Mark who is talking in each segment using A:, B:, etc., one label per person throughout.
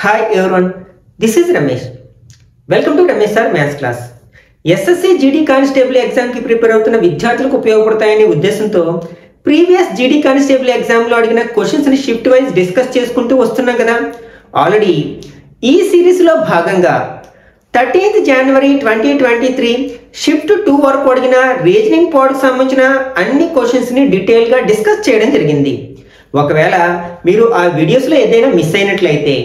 A: Hi everyone, this is Ramesh. Welcome to Ramesh Sir Maths class. SSC GD constable exam కి prepare అవుతున్న విద్యార్థులకు ఉపయోగపడతాయనే ఉద్దేశంతో previous GD constable exam లో అడిగిన questions ని షిఫ్ట్ వైస్ డిస్కస్ చేసుకుంటూ వస్తున్నాం కదా. ఆల్రెడీ ఈ సిరీస్ లో భాగంగా 13th January 2023 షిఫ్ట్ 2 వరకు అడిగిన రీజనింగ్ పార్ట్ కి సంబంధించిన అన్ని క్వశ్చన్స్ ని డీటెయిల్ గా డిస్కస్ చేయడం జరిగింది. ఒకవేళ మీరు ఆ వీడియోస్ లో ఏదైనా మిస్ అయినట్లయితే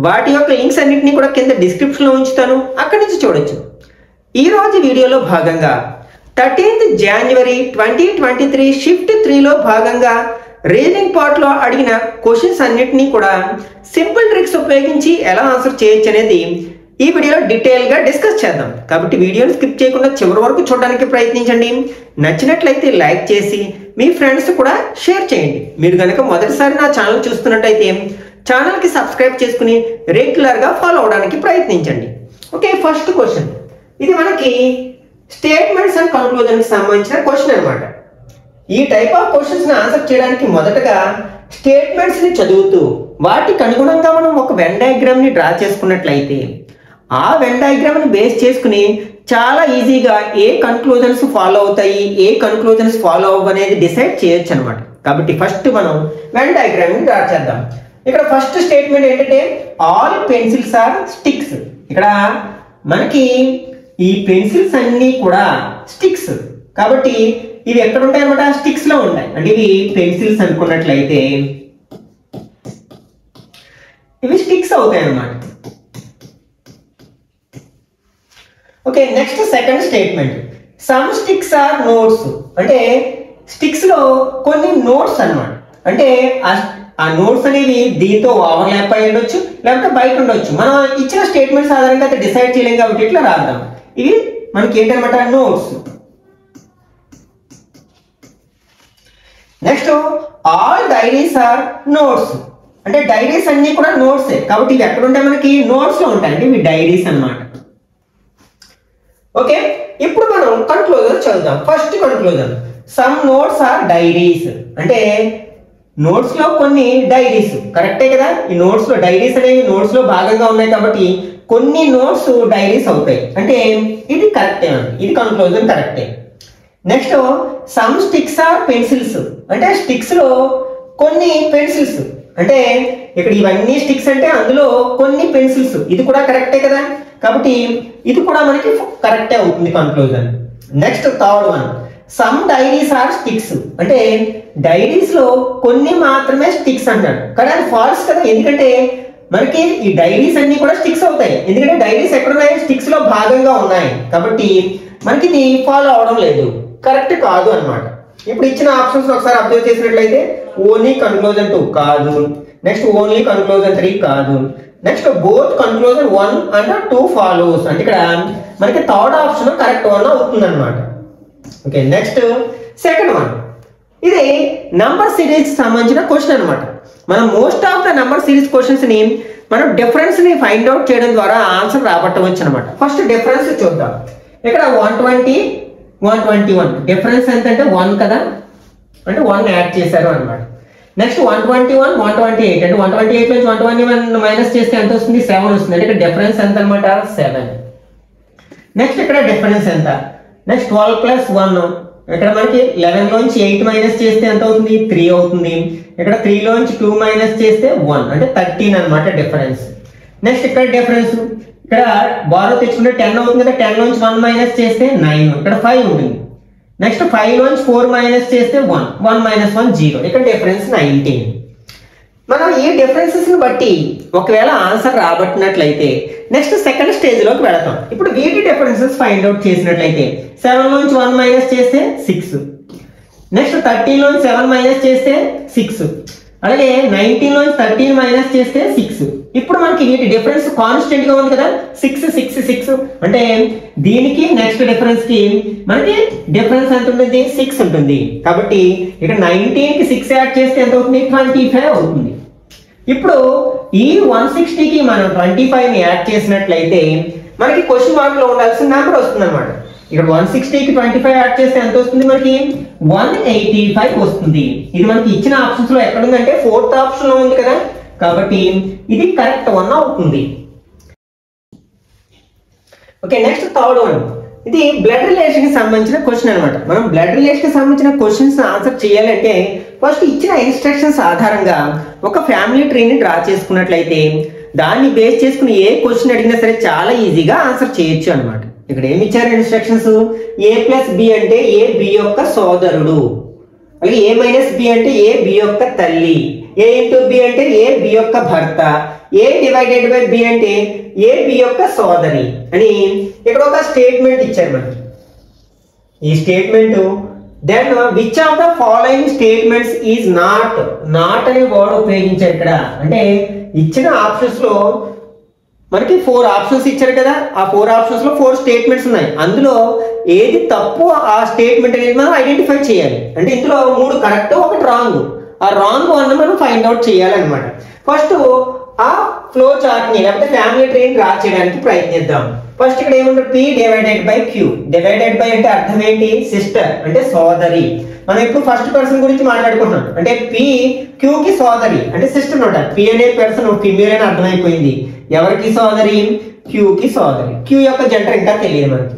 A: వాటి యొక్క లింక్స్ అన్నింటినీ కూడా కింద డిస్క్రిప్షన్లో ఉంచుతాను, అక్కడి నుంచి చూడొచ్చు. ఈ రోజు వీడియోలో భాగంగా 13th January 2023 షిఫ్ట్ 3లో భాగంగా రీజనింగ్ పార్ట్లో అడిగిన క్వశ్చన్స్ అన్నిటినీ కూడా సింపుల్ ట్రిక్స్ ఉపయోగించి ఎలా ఆన్సర్ చేయొచ్చు అనేది ఈ వీడియోలో డీటెయిల్గా డిస్కస్ చేద్దాం. కాబట్టి వీడియోని స్కిప్ చేయకుండా చివరి వరకు చూడడానికి ప్రయత్నించండి. నచ్చినట్లయితే లైక్ చేసి మీ ఫ్రెండ్స్ కూడా షేర్ చేయండి. మీరు కనుక మొదటిసారి నా ఛానల్ చూస్తున్నట్టయితే ఛానల్కి సబ్స్క్రైబ్ చేసుకుని రెగ్యులర్గా ఫాలో అవడానికి ప్రయత్నించండి. ఓకే, ఫస్ట్ క్వశ్చన్ ఇది మనకి స్టేట్మెంట్స్ అండ్ కన్క్లూజన్కి సంబంధించిన క్వశ్చన్ అనమాట. ఈ టైప్ ఆఫ్ క్వశ్చన్స్ని ఆన్సర్ చేయడానికి మొదటగా స్టేట్మెంట్స్ని చదువుతూ వాటికి అనుగుణంగా మనం ఒక వెన్ డయాగ్రామ్ని డ్రా చేసుకున్నట్లయితే ఆ వెన్ డయాగ్రామ్ని బేస్ చేసుకుని చాలా ఈజీగా ఏ కన్క్లూజన్స్ ఫాలో అవుతాయి, ఏ కన్క్లూజన్స్ ఫాలో అవ్వ అనేది డిసైడ్ చేయొచ్చు అనమాట. కాబట్టి ఫస్ట్ మనం వెన్ డయాగ్రామ్ని డ్రా చేద్దాం. ఇక్కడ ఫస్ట్ స్టేట్మెంట్ ఏంటంటే ఆల్ పెన్సిల్స్ ఆర్ స్టిక్స్. ఇక్కడ మనకి ఈ పెన్సిల్స్ అన్నీ కూడా స్టిక్స్, కాబట్టి ఇవి ఎక్కడ ఉంటాయి అనమాట, స్టిక్స్ లో ఉంటాయి. అంటే ఇవి పెన్సిల్స్ అనుకున్నట్లయితే ఇవి స్టిక్స్ అవుతాయి అన్నమాట. Okay, next second statement some sticks are notes. అంటే స్టిక్స్ లో కొన్ని నోట్స్ అన్నమాట. అంటే ఆ నోట్స్ అనేవి దీంతో ఓవర్లాప్ అయి ఉండొచ్చు, లేకపోతే బయట ఉండొచ్చు. మనం ఇచ్చిన స్టేట్మెంట్స్ ఆధారంగా అయితే డిసైడ్ చేయలేం కాబట్టి ఇట్లా రాద్దాం. ఇవి మనకి ఏంటనమాట, notes. Next all dairies are notes. అంటే డైరీస్ అన్ని కూడా నోట్సే, కాబట్టి ఇవి ఎక్కడ ఉంటాయి, మనకి నోట్స్ లో ఉంటాయి. అంటే ఇవి డైరీస్ అన్నమాట. ఓకే, ఇప్పుడు మనం కన్క్లూజన్ చదువుదాం. First conclusion some notes are diaries. అంటే నోట్స్ లో కొన్ని డైరీస్, కరెక్టే కదా. ఈ నోట్స్ లో డైరీస్ అనేవి నోట్స్ లో భాగంగా ఉన్నాయి కాబట్టి కొన్ని నోట్స్ డైరీస్ అవుతాయి. అంటే ఇది కరెక్టే అండి, ఇది కన్క్లూజన్ కరెక్టే. Next some sticks are pencils. అంటే స్టిక్స్ లో కొన్ని పెన్సిల్స్. అంటే ఇక్కడ ఇవన్నీ స్టిక్స్ అంటే అందులో కొన్ని పెన్సిల్స్, ఇది కూడా కరెక్టే కదా. కాబట్టి ఇది కూడా మనకి కరెక్టే అవుతుంది conclusion. Next third one some diaries are sticks. అంటే డైరీస్ లో కొన్ని మాత్రమే స్టిక్స్ అంటాడు, కానీ అది ఫాల్స్ కదా. ఎందుకంటే మనకి ఈ డైరీస్ అన్ని కూడా స్టిక్స్ అవుతాయి, ఎందుకంటే డైరీస్ ఎక్కడున్నాయి, స్టిక్స్ లో భాగంగా ఉన్నాయి. కాబట్టి మనకి ఇది ఫాలో అవడం లేదు, కరెక్ట్ కాదు అన్నమాట. ఇప్పుడు ఇచ్చిన ఆప్షన్స్ ఒకసారి అబ్జర్వ్ చేసినట్లయితే ఓన్లీ కన్క్లూజన్ 2 కాదు, నెక్స్ట్ ఓన్లీ కన్క్లూజన్ 3 కాదు, next both conclusion 1 and 2 follows. అంటే ఇక్కడ మనకి థర్డ్ ఆప్షన్ కరెక్ట్ వన్ అవుతుంది అనమాట. ఓకే, నెక్స్ట్ సెకండ్ వన్ ఇది నంబర్ సిరీస్ సంబంధించిన క్వశ్చన్ అనమాట. మనం most of the number series questions ని మనం డిఫరెన్స్ ని ఫైండ్ అవుట్ చేయడం ద్వారా ఆన్సర్ రాబట్టవచ్చు అనమాట. ఫస్ట్ డిఫరెన్స్ చూద్దాం. ఇక్కడ 120 121 డిఫరెన్స్ ఎంత అంటే 1 కదా, అంటే 1 యాడ్ చేశారు అనమాట. నెక్స్ట్ 121 128 అంటే 128 నుంచి 121 మైనస్ చేస్తే ఎంత వస్తుంది, 7 వస్తుంది. అంటే ఇక్కడ డిఫరెన్స్ ఎంత అనమాట, 7. నెక్స్ట్ ఇక్కడ డిఫరెన్స్ ఎంత, నెక్స్ట్ 12 ప్లస్ 1 ఇక్కడ మనకి 11 లోంచి 8 మైనస్ చేస్తే ఎంత అవుతుంది, 3 అవుతుంది. ఇక్కడ 3 లోంచి 2 మైనస్ చేస్తే 1 అంటే 13 అనమాట డిఫరెన్స్. నెక్స్ట్ ఇక్కడ డిఫరెన్స్ ఇక్కడ బారో తెచ్చుకుంటే 10 అవుతుంది కదా, 10 లోంచి 1 మైనస్ చేస్తే 9, ఇక్కడ 5 ఉంటుంది. నెక్స్ట్ 5 లోంచి 4 మైనస్ చేస్తే 1, 1 మైనస్ 1 0, ఇక్కడ డిఫరెన్స్ 19. మనం ఈ డిఫరెన్సెస్ ని బట్టి ఒకవేళ ఆన్సర్ రాబట్టినట్లయితే నెక్స్ట్ సెకండ్ స్టేజ్ లోకి వెళతాం. ఇప్పుడు వీటి డిఫరెన్సెస్ ఫైండ్ అవుట్ చేసినట్లయితే 7 లోంచి 1 మైనస్ చేస్తే 6, నెక్స్ట్ 13 లోంచి 7 మైనస్ చేస్తే 6, అలాగే 19 లోంచి 13 మైనస్ చేస్తే 6. ఇప్పుడు మనకి వీటి డిఫరెన్స్ కాన్స్టెంట్ గా ఉంది కదా, 6 6 6. అంటే దీనికి నెక్స్ట్ డిఫరెన్స్ కి మనకి డిఫరెన్స్ ఎంత ఉంటుంది, 6 ఉంటుంది. కాబట్టి ఇక్కడ 19 కి 6 యాడ్ చేస్తే ఎంత అవుతుంది, 25 అవుతుంది. ఇప్పుడు ఈ 160కి మనం 25 ని యాడ్ చేసినట్లయితే మనకి క్వశ్చన్ మార్క్ లో ఉండాల్సిన నెంబర్ వస్తుంది అనమాట. ఇక్కడ 160కి 25 యాడ్ చేస్తే ఎంత వస్తుంది, మనకి 185 వస్తుంది. ఇది మనకి ఇచ్చిన ఆప్షన్స్ లో ఎక్కడ ఉందంటే 4th ఆప్షన్ లో ఉంది కదా. కాబట్టి ఇది కరెక్ట్ వన్ అవుతుంది. Okay, next third one. ఇది బ్లడ్ రిలేషన్ కి సంబంధించిన క్వశ్చన్ అనమాట. మనం బ్లడ్ రిలేషన్ కి సంబంధించిన క్వశ్చన్స్ ఆన్సర్ చేయాలంటే ఫస్ట్ ఇచ్చిన ఇన్స్ట్రక్షన్స్ ఆధారంగా ఒక ఫ్యామిలీ ట్రీని డ్రా చేసుకున్నట్లయితే దాన్ని బేస్ చేసుకుని ఏ క్వశ్చన్ అడిగినా సరే చాలా ఈజీగా ఆన్సర్ చేయొచ్చు అనమాట. ఇక్కడ ఏమి ఇచ్చారు ఇన్స్ట్రక్షన్స్? ఏ ప్లస్ బి అంటే ఏ బి యొక్క సోదరుడు, అలాగే ఏ మైనస్ బి అంటే ఏ బి యొక్క తల్లి, ఏ ఇంటూ బి అంటే ఏ బి యొక్క భర్త, ఏ డివైడెడ్ బై బి అంటే ఏ బి యొక్క సోదరి అని ఇక్కడ ఒక స్టేట్మెంట్ ఇచ్చారు మనకి. ఈ statement then which of the following statements is not అనే వర్డ్ ఉపయోగించారు ఇక్కడ. అంటే ఇచ్చిన ఆప్షన్స్ లో మనకి 4 ఆప్షన్స్ ఇచ్చారు కదా, ఆ 4 ఆప్షన్స్ లో 4 స్టేట్మెంట్స్ ఉన్నాయి. అందులో ఏది తప్పు ఆ స్టేట్మెంట్ అనేది మనం ఐడెంటిఫై చేయాలి. అంటే ఇందులో 3 కరెక్ట్, 1 రాంగ్. ఆ రాంగ్ వన్ మనం ఫైండ్ అవుట్ చేయాలన్నమాట. ఫస్ట్ ఆ ఫ్లో చార్ట్ ని లేకపోతే ఫ్యామిలీ ట్రీని డ్రా చేయడానికి ప్రయత్నిద్దాం. ఫస్ట్ ఇక్కడ ఏముంటుంది? P divided by Q. Divided by అంటే అర్థం ఏంటి? సిస్టర్ అంటే సోదరి. మనం ఇప్పుడు ఫస్ట్ పర్సన్ గురించి మాట్లాడుకుంటున్నాం. అంటే P Q కి సోదరి అంటే సిస్టర్ నోట. P అనే పర్సన్ ఫీమేల్ అని అర్థమైపోయింది. ఎవరికి సోదరి? Q కి సోదరి. Q యొక్క జెండర్ ఇంకా తెలియదు మనకి.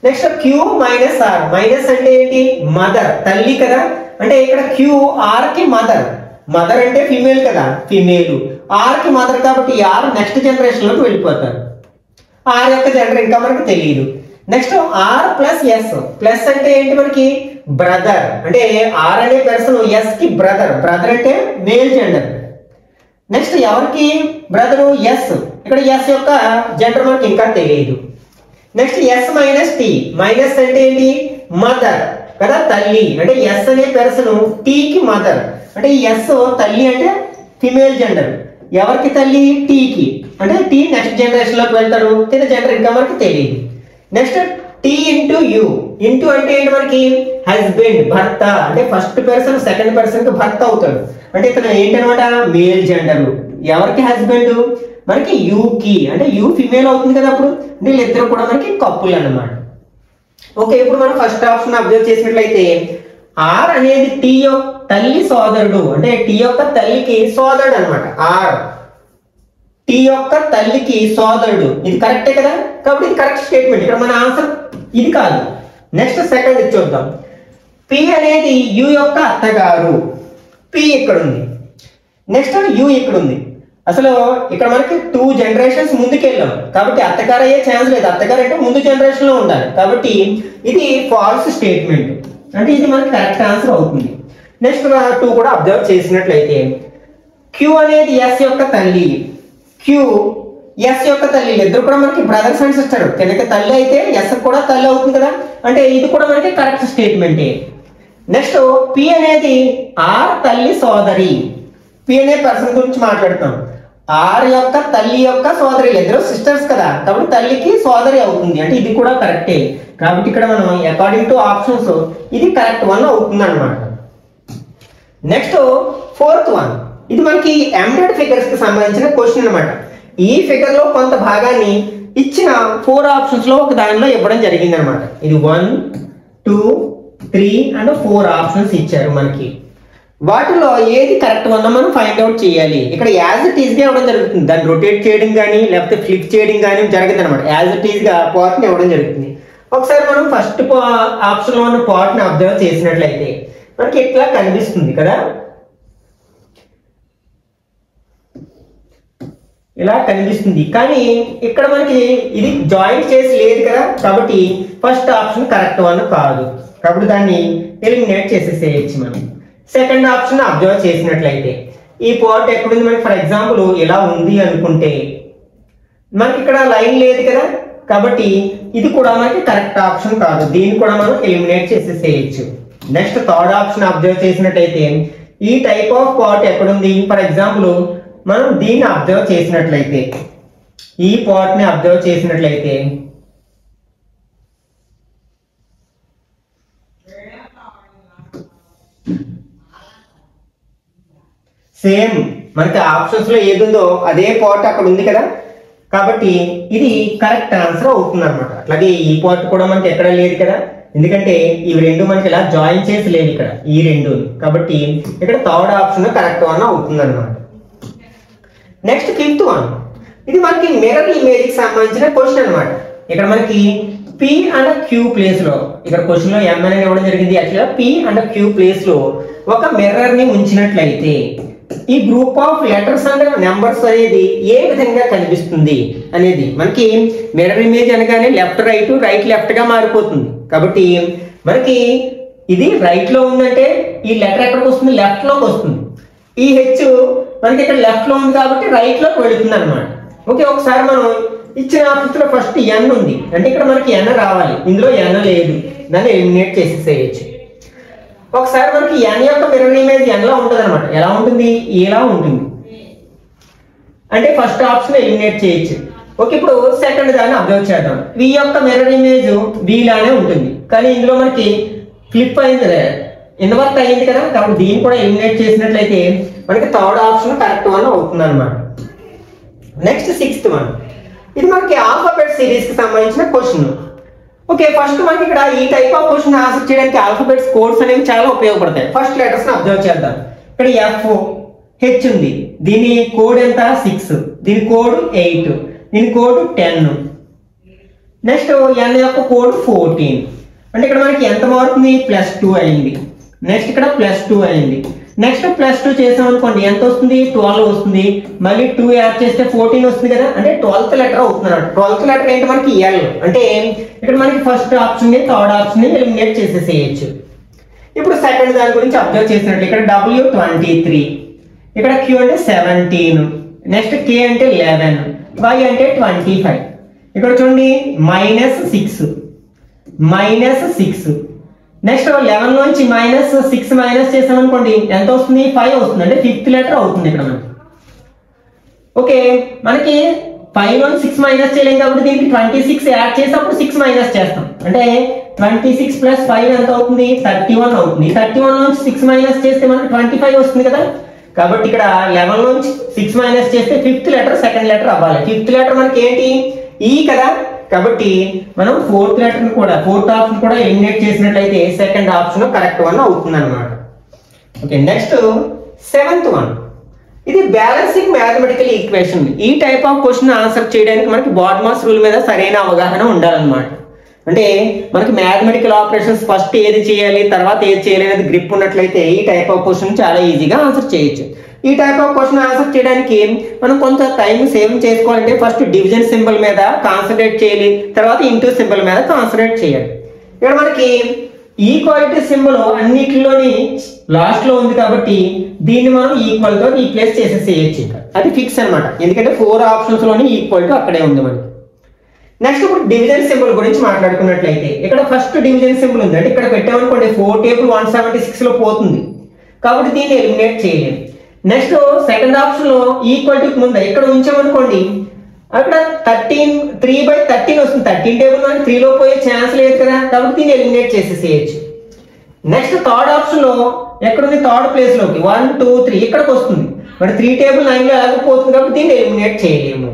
A: Next Q minus R. Minus అంటే ఏంటి? మదర్, తల్లి కదా. అంటే ఇక్కడ Q R కి మదర్. మదర్ అంటే ఫీమేల్ కదా, ఫీమేల్. R కి మదర్ కాబట్టి R నెక్స్ట్ జనరేషన్ లోకి వెళ్ళిపోతారు. R యొక్క జెండర్ ఇంకా మనకు తెలియదు. Next R plus S. Plus అంటే ఏంటి మనకి? బ్రదర్. అంటే R అనే పర్సన్ S కి బ్రదర్. బ్రదర్ అంటే మేల్ జెండర్. నెక్స్ట్ ఎవరికి బ్రదరు? S. ఇక్కడ S యొక్క జెండర్ మనకి ఇంకా తెలియదు. Next S minus T. Minus అంటే ఏంటి? మదర్ కదా, తల్లి. అంటే S అనే పర్సన్ T కి మదర్. అంటే S తల్లి అంటే ఫిమేల్ జెండర్. ఎవరికి తల్లి? T కి. అంటే T నెక్స్ట్ జనరేషన్ లోకి వెళ్తాడు. తిన జెండర్ ఇంకా మనకి తెలియదు. Next T into U. Into అంటే ఏంటి మనకి? హస్బెండ్, భర్త. అంటే ఫస్ట్ పర్సన్ సెకండ్ పర్సన్ కి భర్త అవుతాడు. అంటే ఇతను ఏంటనమాట? Male gender. ఎవరికి హస్బెండ్? మనకి U కి. అంటే U ఫిమేల్ అవుతుంది కదా అప్పుడు. అంటే వీళ్ళిద్దరు కూడా మనకి కప్పుల్ అన్నమాట. ఓకే, ఇప్పుడు మనం ఫస్ట్ ఆప్షన్ అబ్జర్వ్ చేసినట్లయితే R అనేది T యొక్క తల్లి సోదరుడు. అంటే T యొక్క తల్లికి సోదరుడు అనమాట. R T యొక్క తల్లికి సోదరుడు. ఇది కరెక్టే కదా, కాబట్టి ఇది కరెక్ట్ స్టేట్మెంట్. ఇక్కడ మన ఆన్సర్ ఇది కాదు. నెక్స్ట్ సెకండ్ చూద్దాం. P అనేది U యొక్క అత్తగారు. P ఇక్కడ ఉంది. నెక్స్ట్ U ఇక్కడ ఉంది. అసలు ఇక్కడ మనకి 2 జనరేషన్స్ ముందుకెళ్ళాం కాబట్టి అత్తగారు అయ్యే ఛాన్స్ లేదు. అత్తగారు అంటే ముందు జనరేషన్ లో ఉండాలి. కాబట్టి ఇది ఫాల్స్ స్టేట్మెంట్. అంటే ఇది మనకి కరెక్ట్ ఆన్సర్ అవుతుంది. నెక్స్ట్ 2 కూడా అబ్జర్వ్ చేసినట్లయితే Q అనేది S యొక్క తల్లి. Q S యొక్క తల్లి. ఇద్దరు కూడా మనకి బ్రదర్స్ అండ్ సిస్టర్. కనుక తల్లి అయితే S కూడా తల్లి అవుతుంది కదా. అంటే ఇది కూడా మనకి కరెక్ట్ స్టేట్మెంటే. నెక్స్ట్ P అనేది R తల్లి సోదరి. P అనే పర్సన్ గురించి మాట్లాడుతాం. R యొక్క తల్లి యొక్క సోదరి. ఇద్దరు సిస్టర్స్ కదా, కాబట్టి తల్లికి సోదరి అవుతుంది. అంటే ఇది కూడా కరెక్టే. కాబట్టి ఇక్కడ మనం అకార్డింగ్ టు ఆప్షన్స్ ఇది కరెక్ట్ వన్ అవుతుంది అనమాట. Next 4th one. ఇది మనకి ఎంబెడెడ్ ఫిగర్స్ కి సంబంధించిన క్వశ్చన్ అనమాట. ఈ ఫిగర్ లో కొంత భాగాన్ని ఇచ్చిన 4 ఆప్షన్స్ లో ఒక దానిలో ఇవ్వడం జరిగింది అనమాట. ఇది 1, 2, 3 అండ్ 4 ఆప్షన్స్ ఇచ్చారు మనకి. వాటిలో ఏది కరెక్ట్ వన్ మనం ఫైండ్ అవుట్ చేయాలి. ఇక్కడ యాజ్ ఇట్ ఈజ్ గా ఇవ్వడం జరుగుతుంది. దాన్ని రొటేట్ చేయడం కానీ లేకపోతే ఫ్లిప్ చేయడం కానీ జరుగుతుంది అనమాట. యాజ్ ఇట్ ఈజ్ గా పార్ట్ ని ఇవ్వడం జరుగుతుంది. ఒకసారి మనం ఫస్ట్ ఆప్షన్ లో ఉన్న పార్ట్ ని అబ్జర్వ్ చేసినట్లయితే మనకి ఇట్లా కనిపిస్తుంది కదా, ఇలా కనిపిస్తుంది. కానీ ఇక్కడ మనకి ఇది జాయింట్ చేసి లేదు కదా, కాబట్టి ఫస్ట్ ఆప్షన్ కరెక్ట్ వన్ కాదు. కాబట్టి దాన్ని ఎలిమినేట్ చేసేసేయచ్చు మనం. సెకండ్ ఆప్షన్ అబ్జర్వ్ చేసినట్లయితే ఈ పార్ట్ ఎక్కడుంది మనకి? ఫర్ ఎగ్జాంపుల్ ఇలా ఉంది అనుకుంటే మనకి ఇక్కడ లైన్ లేదు కదా, కాబట్టి ఇది కూడా మనకి కరెక్ట్ ఆప్షన్ కాదు. దీన్ని కూడా మనం ఎలిమినేట్ చేసేసేయచ్చు. నెక్స్ట్ థర్డ్ ఆప్షన్ అబ్జర్వ్ చేసినట్లయితే ఈ టైప్ ఆఫ్ పార్ట్ ఎక్కడుంది? ఫర్ ఎగ్జాంపుల్ మనం దీన్ని అబ్జర్వ్ చేసినట్లయితే ఈ పార్ట్ ని అబ్జర్వ్ చేసినట్లయితే సేమ్ మనకి ఆప్షన్స్ లో ఏది ఉందో అదే పార్ట్ అక్కడ ఉంది కదా, కాబట్టి ఇది కరెక్ట్ ఆన్సర్ అవుతుంది అనమాట. అట్లాగే ఈ పార్ట్ కూడా మనకి ఎక్కడ లేదు కదా, ఎందుకంటే ఇవి రెండు మనకి ఇలా జాయిన్ చేసి లేవు ఇక్కడ ఈ రెండు. కాబట్టి ఇక్కడ థర్డ్ ఆప్షన్ కరెక్ట్ వన్ అవుతుంది అనమాట. నెక్స్ట్ ఫిఫ్త్ వన్, ఇది మనకి మిర్రర్ ఇమేజ్ కి సంబంధించిన క్వశ్చన్ అన్నమాట. ఇక్కడ మనకి P అండ్ Q ప్లేస్ లో, ఇక్కడ క్వశ్చన్ లో M అనేది ఇవ్వడం జరిగింది. యాక్చువల్గా P అండ్ Q ప్లేస్ లో ఒక మిర్రర్ ని ఉంచినట్లయితే ఈ group of letters and numbers అనేది ఏ విధంగా కనిపిస్తుంది అనేది, మనకి మిర్రర్ ఇమేజ్ అనగానే లెఫ్ట్ రైట్, రైట్ లెఫ్ట్ గా మారిపోతుంది. కాబట్టి మనకి ఇది రైట్ లో ఉందంటే ఈ లెటర్ ఎక్కడికి వస్తుంది, లెఫ్ట్ లోకి వస్తుంది. ఈ హెచ్ మనకి ఇక్కడ లెఫ్ట్ లో ఉంది కాబట్టి రైట్ లోకి వెళుతుంది అనమాట. ఓకే, ఒకసారి మనం ఇచ్చిన ఆప్షన్స్ లో ఫస్ట్ ఎన్ ఉంది అంటే ఇక్కడ మనకి ఎన్ రావాలి, ఇందులో ఎన్ లేదు, దాన్ని ఎలిమినేట్ చేసేసేయచ్చు. ఒకసారి మనకి ఎన్ యొక్క మిర్రర్ ఇమేజ్ ఎన్ లా ఉంటుంది అనమాట. ఎలా ఉంటుంది, ఇలా ఉంటుంది అంటే ఫస్ట్ ఆప్షన్ ఎలిమినేట్ చేయొచ్చు. ఓకే, ఇప్పుడు సెకండ్ దాన్ని అబ్జర్వ్ చేద్దాం. వి యొక్క మిర్రర్ ఇమేజ్ వి లానే ఉంటుంది, కానీ ఇందులో మనకి ఫ్లిప్ అయింది కదా, ఇన్వర్ట్ అయింది కదా, కాబట్టి దీన్ని కూడా ఎలిమినేట్ చేసినట్లయితే మనకి థర్డ్ ఆప్షన్ కరెక్ట్ వన్ అవుతుంది అనమాట. నెక్స్ట్ సిక్స్త్ వన్, ఇది మనకి ఆల్ఫాబెట్ సిరీస్ కి సంబంధించిన క్వశ్చన్. ఓకే, ఫస్ట్ మనకి ఇక్కడ ఈ టైప్ ఆఫ్ క్వశ్చన్ ఆన్సర్ చేయడానికి ఆల్ఫాబెట్స్ కోడ్స్ అనేవి చాలా ఉపయోగపడతాయి. ఫస్ట్ లెటర్స్ ని అబ్జర్వ్ చేద్దాం. ఇక్కడ ఎఫ్ హెచ్ ఉంది, దీని కోడ్ ఎంత 6, దీని కోడ్ 8, దీని కోడ్ 10. నెక్స్ట్ ఎన్ యొక్క కోడ్ 14. అంటే ఇక్కడ మనకి ఎంత మారుతుంది, +2 అయింది. నెక్స్ట్ ఇక్కడ +2 అయింది. నెక్స్ట్ +2 చేసాం అనుకోండి ఎంత వస్తుంది, 12 వస్తుంది. మళ్ళీ 2 యాడ్ చేస్తే 14 వస్తుంది కదా, అంటే 12th లెటర్ అవుతుంది అన్నమాట. 12th లెటర్ ఏంటి మనకి ఎల్, అంటే ఇక్కడ మనకి ఫస్ట్ ఆప్షన్ ని థర్డ్ ఆప్షన్ ని ఎలిమినేట్ చేసేసేయచ్చు. ఇప్పుడు సెకండ్ దాని గురించి అబ్జర్వ్ చేసినట్టు ఇక్కడ W 23, ఇక్కడ Q అంటే 17, నెక్స్ట్ K అంటే 11, Y అంటే 25. ఇక్కడ చూడండి -6. నెక్స్ట్ 11 నుంచి -6 మైనస్ చేసాం అనుకోండి ఎంత వస్తుంది, 5 వస్తుంది. అంటే 5th లెటర్ అవుతుంది ఇక్కడ మనకి. ఓకే, మనకి 5 నుంచి 6 మైనస్ చేయలేం కాబట్టి దీనికి 26 యాడ్ చేసి అప్పుడు 6 మైనస్ చేస్తాం. అంటే 26 + 5 ఎంత అవుతుంది, 31 అవుతుంది. 31 నుంచి 6 మైనస్ చేస్తే మనకి 25 వస్తుంది కదా. కాబట్టి ఇక్కడ 11 నుంచి 6 మైనస్ చేస్తే 5th లెటర్ సెకండ్ లెటర్ అవ్వాలి. 5th లెటర్ మనకి ఏంటి, ఈ కదా. కాబట్టి మనం 4th లెటర్ కూడా, 4th ఆప్షన్ కూడా ఎలిమినేట్ చేసినట్లయితే సెకండ్ ఆప్షన్ కరెక్ట్ వన్ అవుతుంది అనమాట. ఓకే, నెక్స్ట్ 7th వన్, ఇది బ్యాలెన్సింగ్ మ్యాథమెటికల్ ఈక్వేషన్. ఈ టైప్ ఆఫ్ క్వశ్చన్ ఆన్సర్ చేయడానికి మనకి బాడ్మాస్ రూల్ మీద సరైన అవగాహన ఉండాలన్నమాట. అంటే మనకి మ్యాథమెటికల్ ఆపరేషన్స్ ఫస్ట్ ఏది చేయాలి తర్వాత ఏది చేయాలి అనేది గ్రిప్ ఉన్నట్లయితే ఈ టైప్ ఆఫ్ క్వశ్చన్ చాలా ఈజీగా ఆన్సర్ చేయొచ్చు. ఈ టైప్ ఆఫ్ క్వశ్చన్ ఆన్సర్ చేయడానికి మనం కొంత టైం సేవ్ చేసుకోవాలంటే ఫస్ట్ డివిజన్ సింబల్ మీద కాన్సన్ట్రేట్ చేయాలి, తర్వాత ఇంటూ సింబల్ మీద కాన్సన్ట్రేట్ చేయాలి. ఇక్కడ మనకి ఈక్వాలిటీ సింబల్ అన్నిటిలోని లాస్ట్ లో ఉంది కాబట్టి దీన్ని మనం ఈక్వల్ తో రీప్లేస్ చేసేసేయచ్చు. అది ఫిక్స్ అనమాట, ఎందుకంటే 4 ఆప్షన్స్ లోని ఈక్వల్ టు అక్కడే ఉంది మనకి. నెక్స్ట్ ఇప్పుడు డివిజన్ సింబల్ గురించి మాట్లాడుకున్నట్లయితే ఇక్కడ ఫస్ట్ డివిజన్ సింబల్ ఉంది అంటే ఇక్కడ పెట్టామనుకోండి 4 టేబుల్ 176 లో పోతుంది కాబట్టి దీన్ని ఎలిమినేట్ చేయలేము. నెక్స్ట్ సెకండ్ ఆప్షన్ లో ఈక్వల్ టు ముందు ఇక్కడ ఉంచామనుకోండి అక్కడ 3/13 వస్తుంది. 13 టేబుల్ 3 లో పోయే ఛాన్స్ లేదు కదా, కాబట్టి దీన్ని ఎలిమినేట్ చేసేసేయచ్చు. నెక్స్ట్ థర్డ్ ఆప్షన్ లో ఎక్కడుంది, థర్డ్ ప్లేస్ లోకి 1 2 3 ఇక్కడికి వస్తుంది. మరి 3 టేబుల్ 9 లో ఎలాగపోతుంది కాబట్టి దీన్ని ఎలిమినేట్ చేయలేము.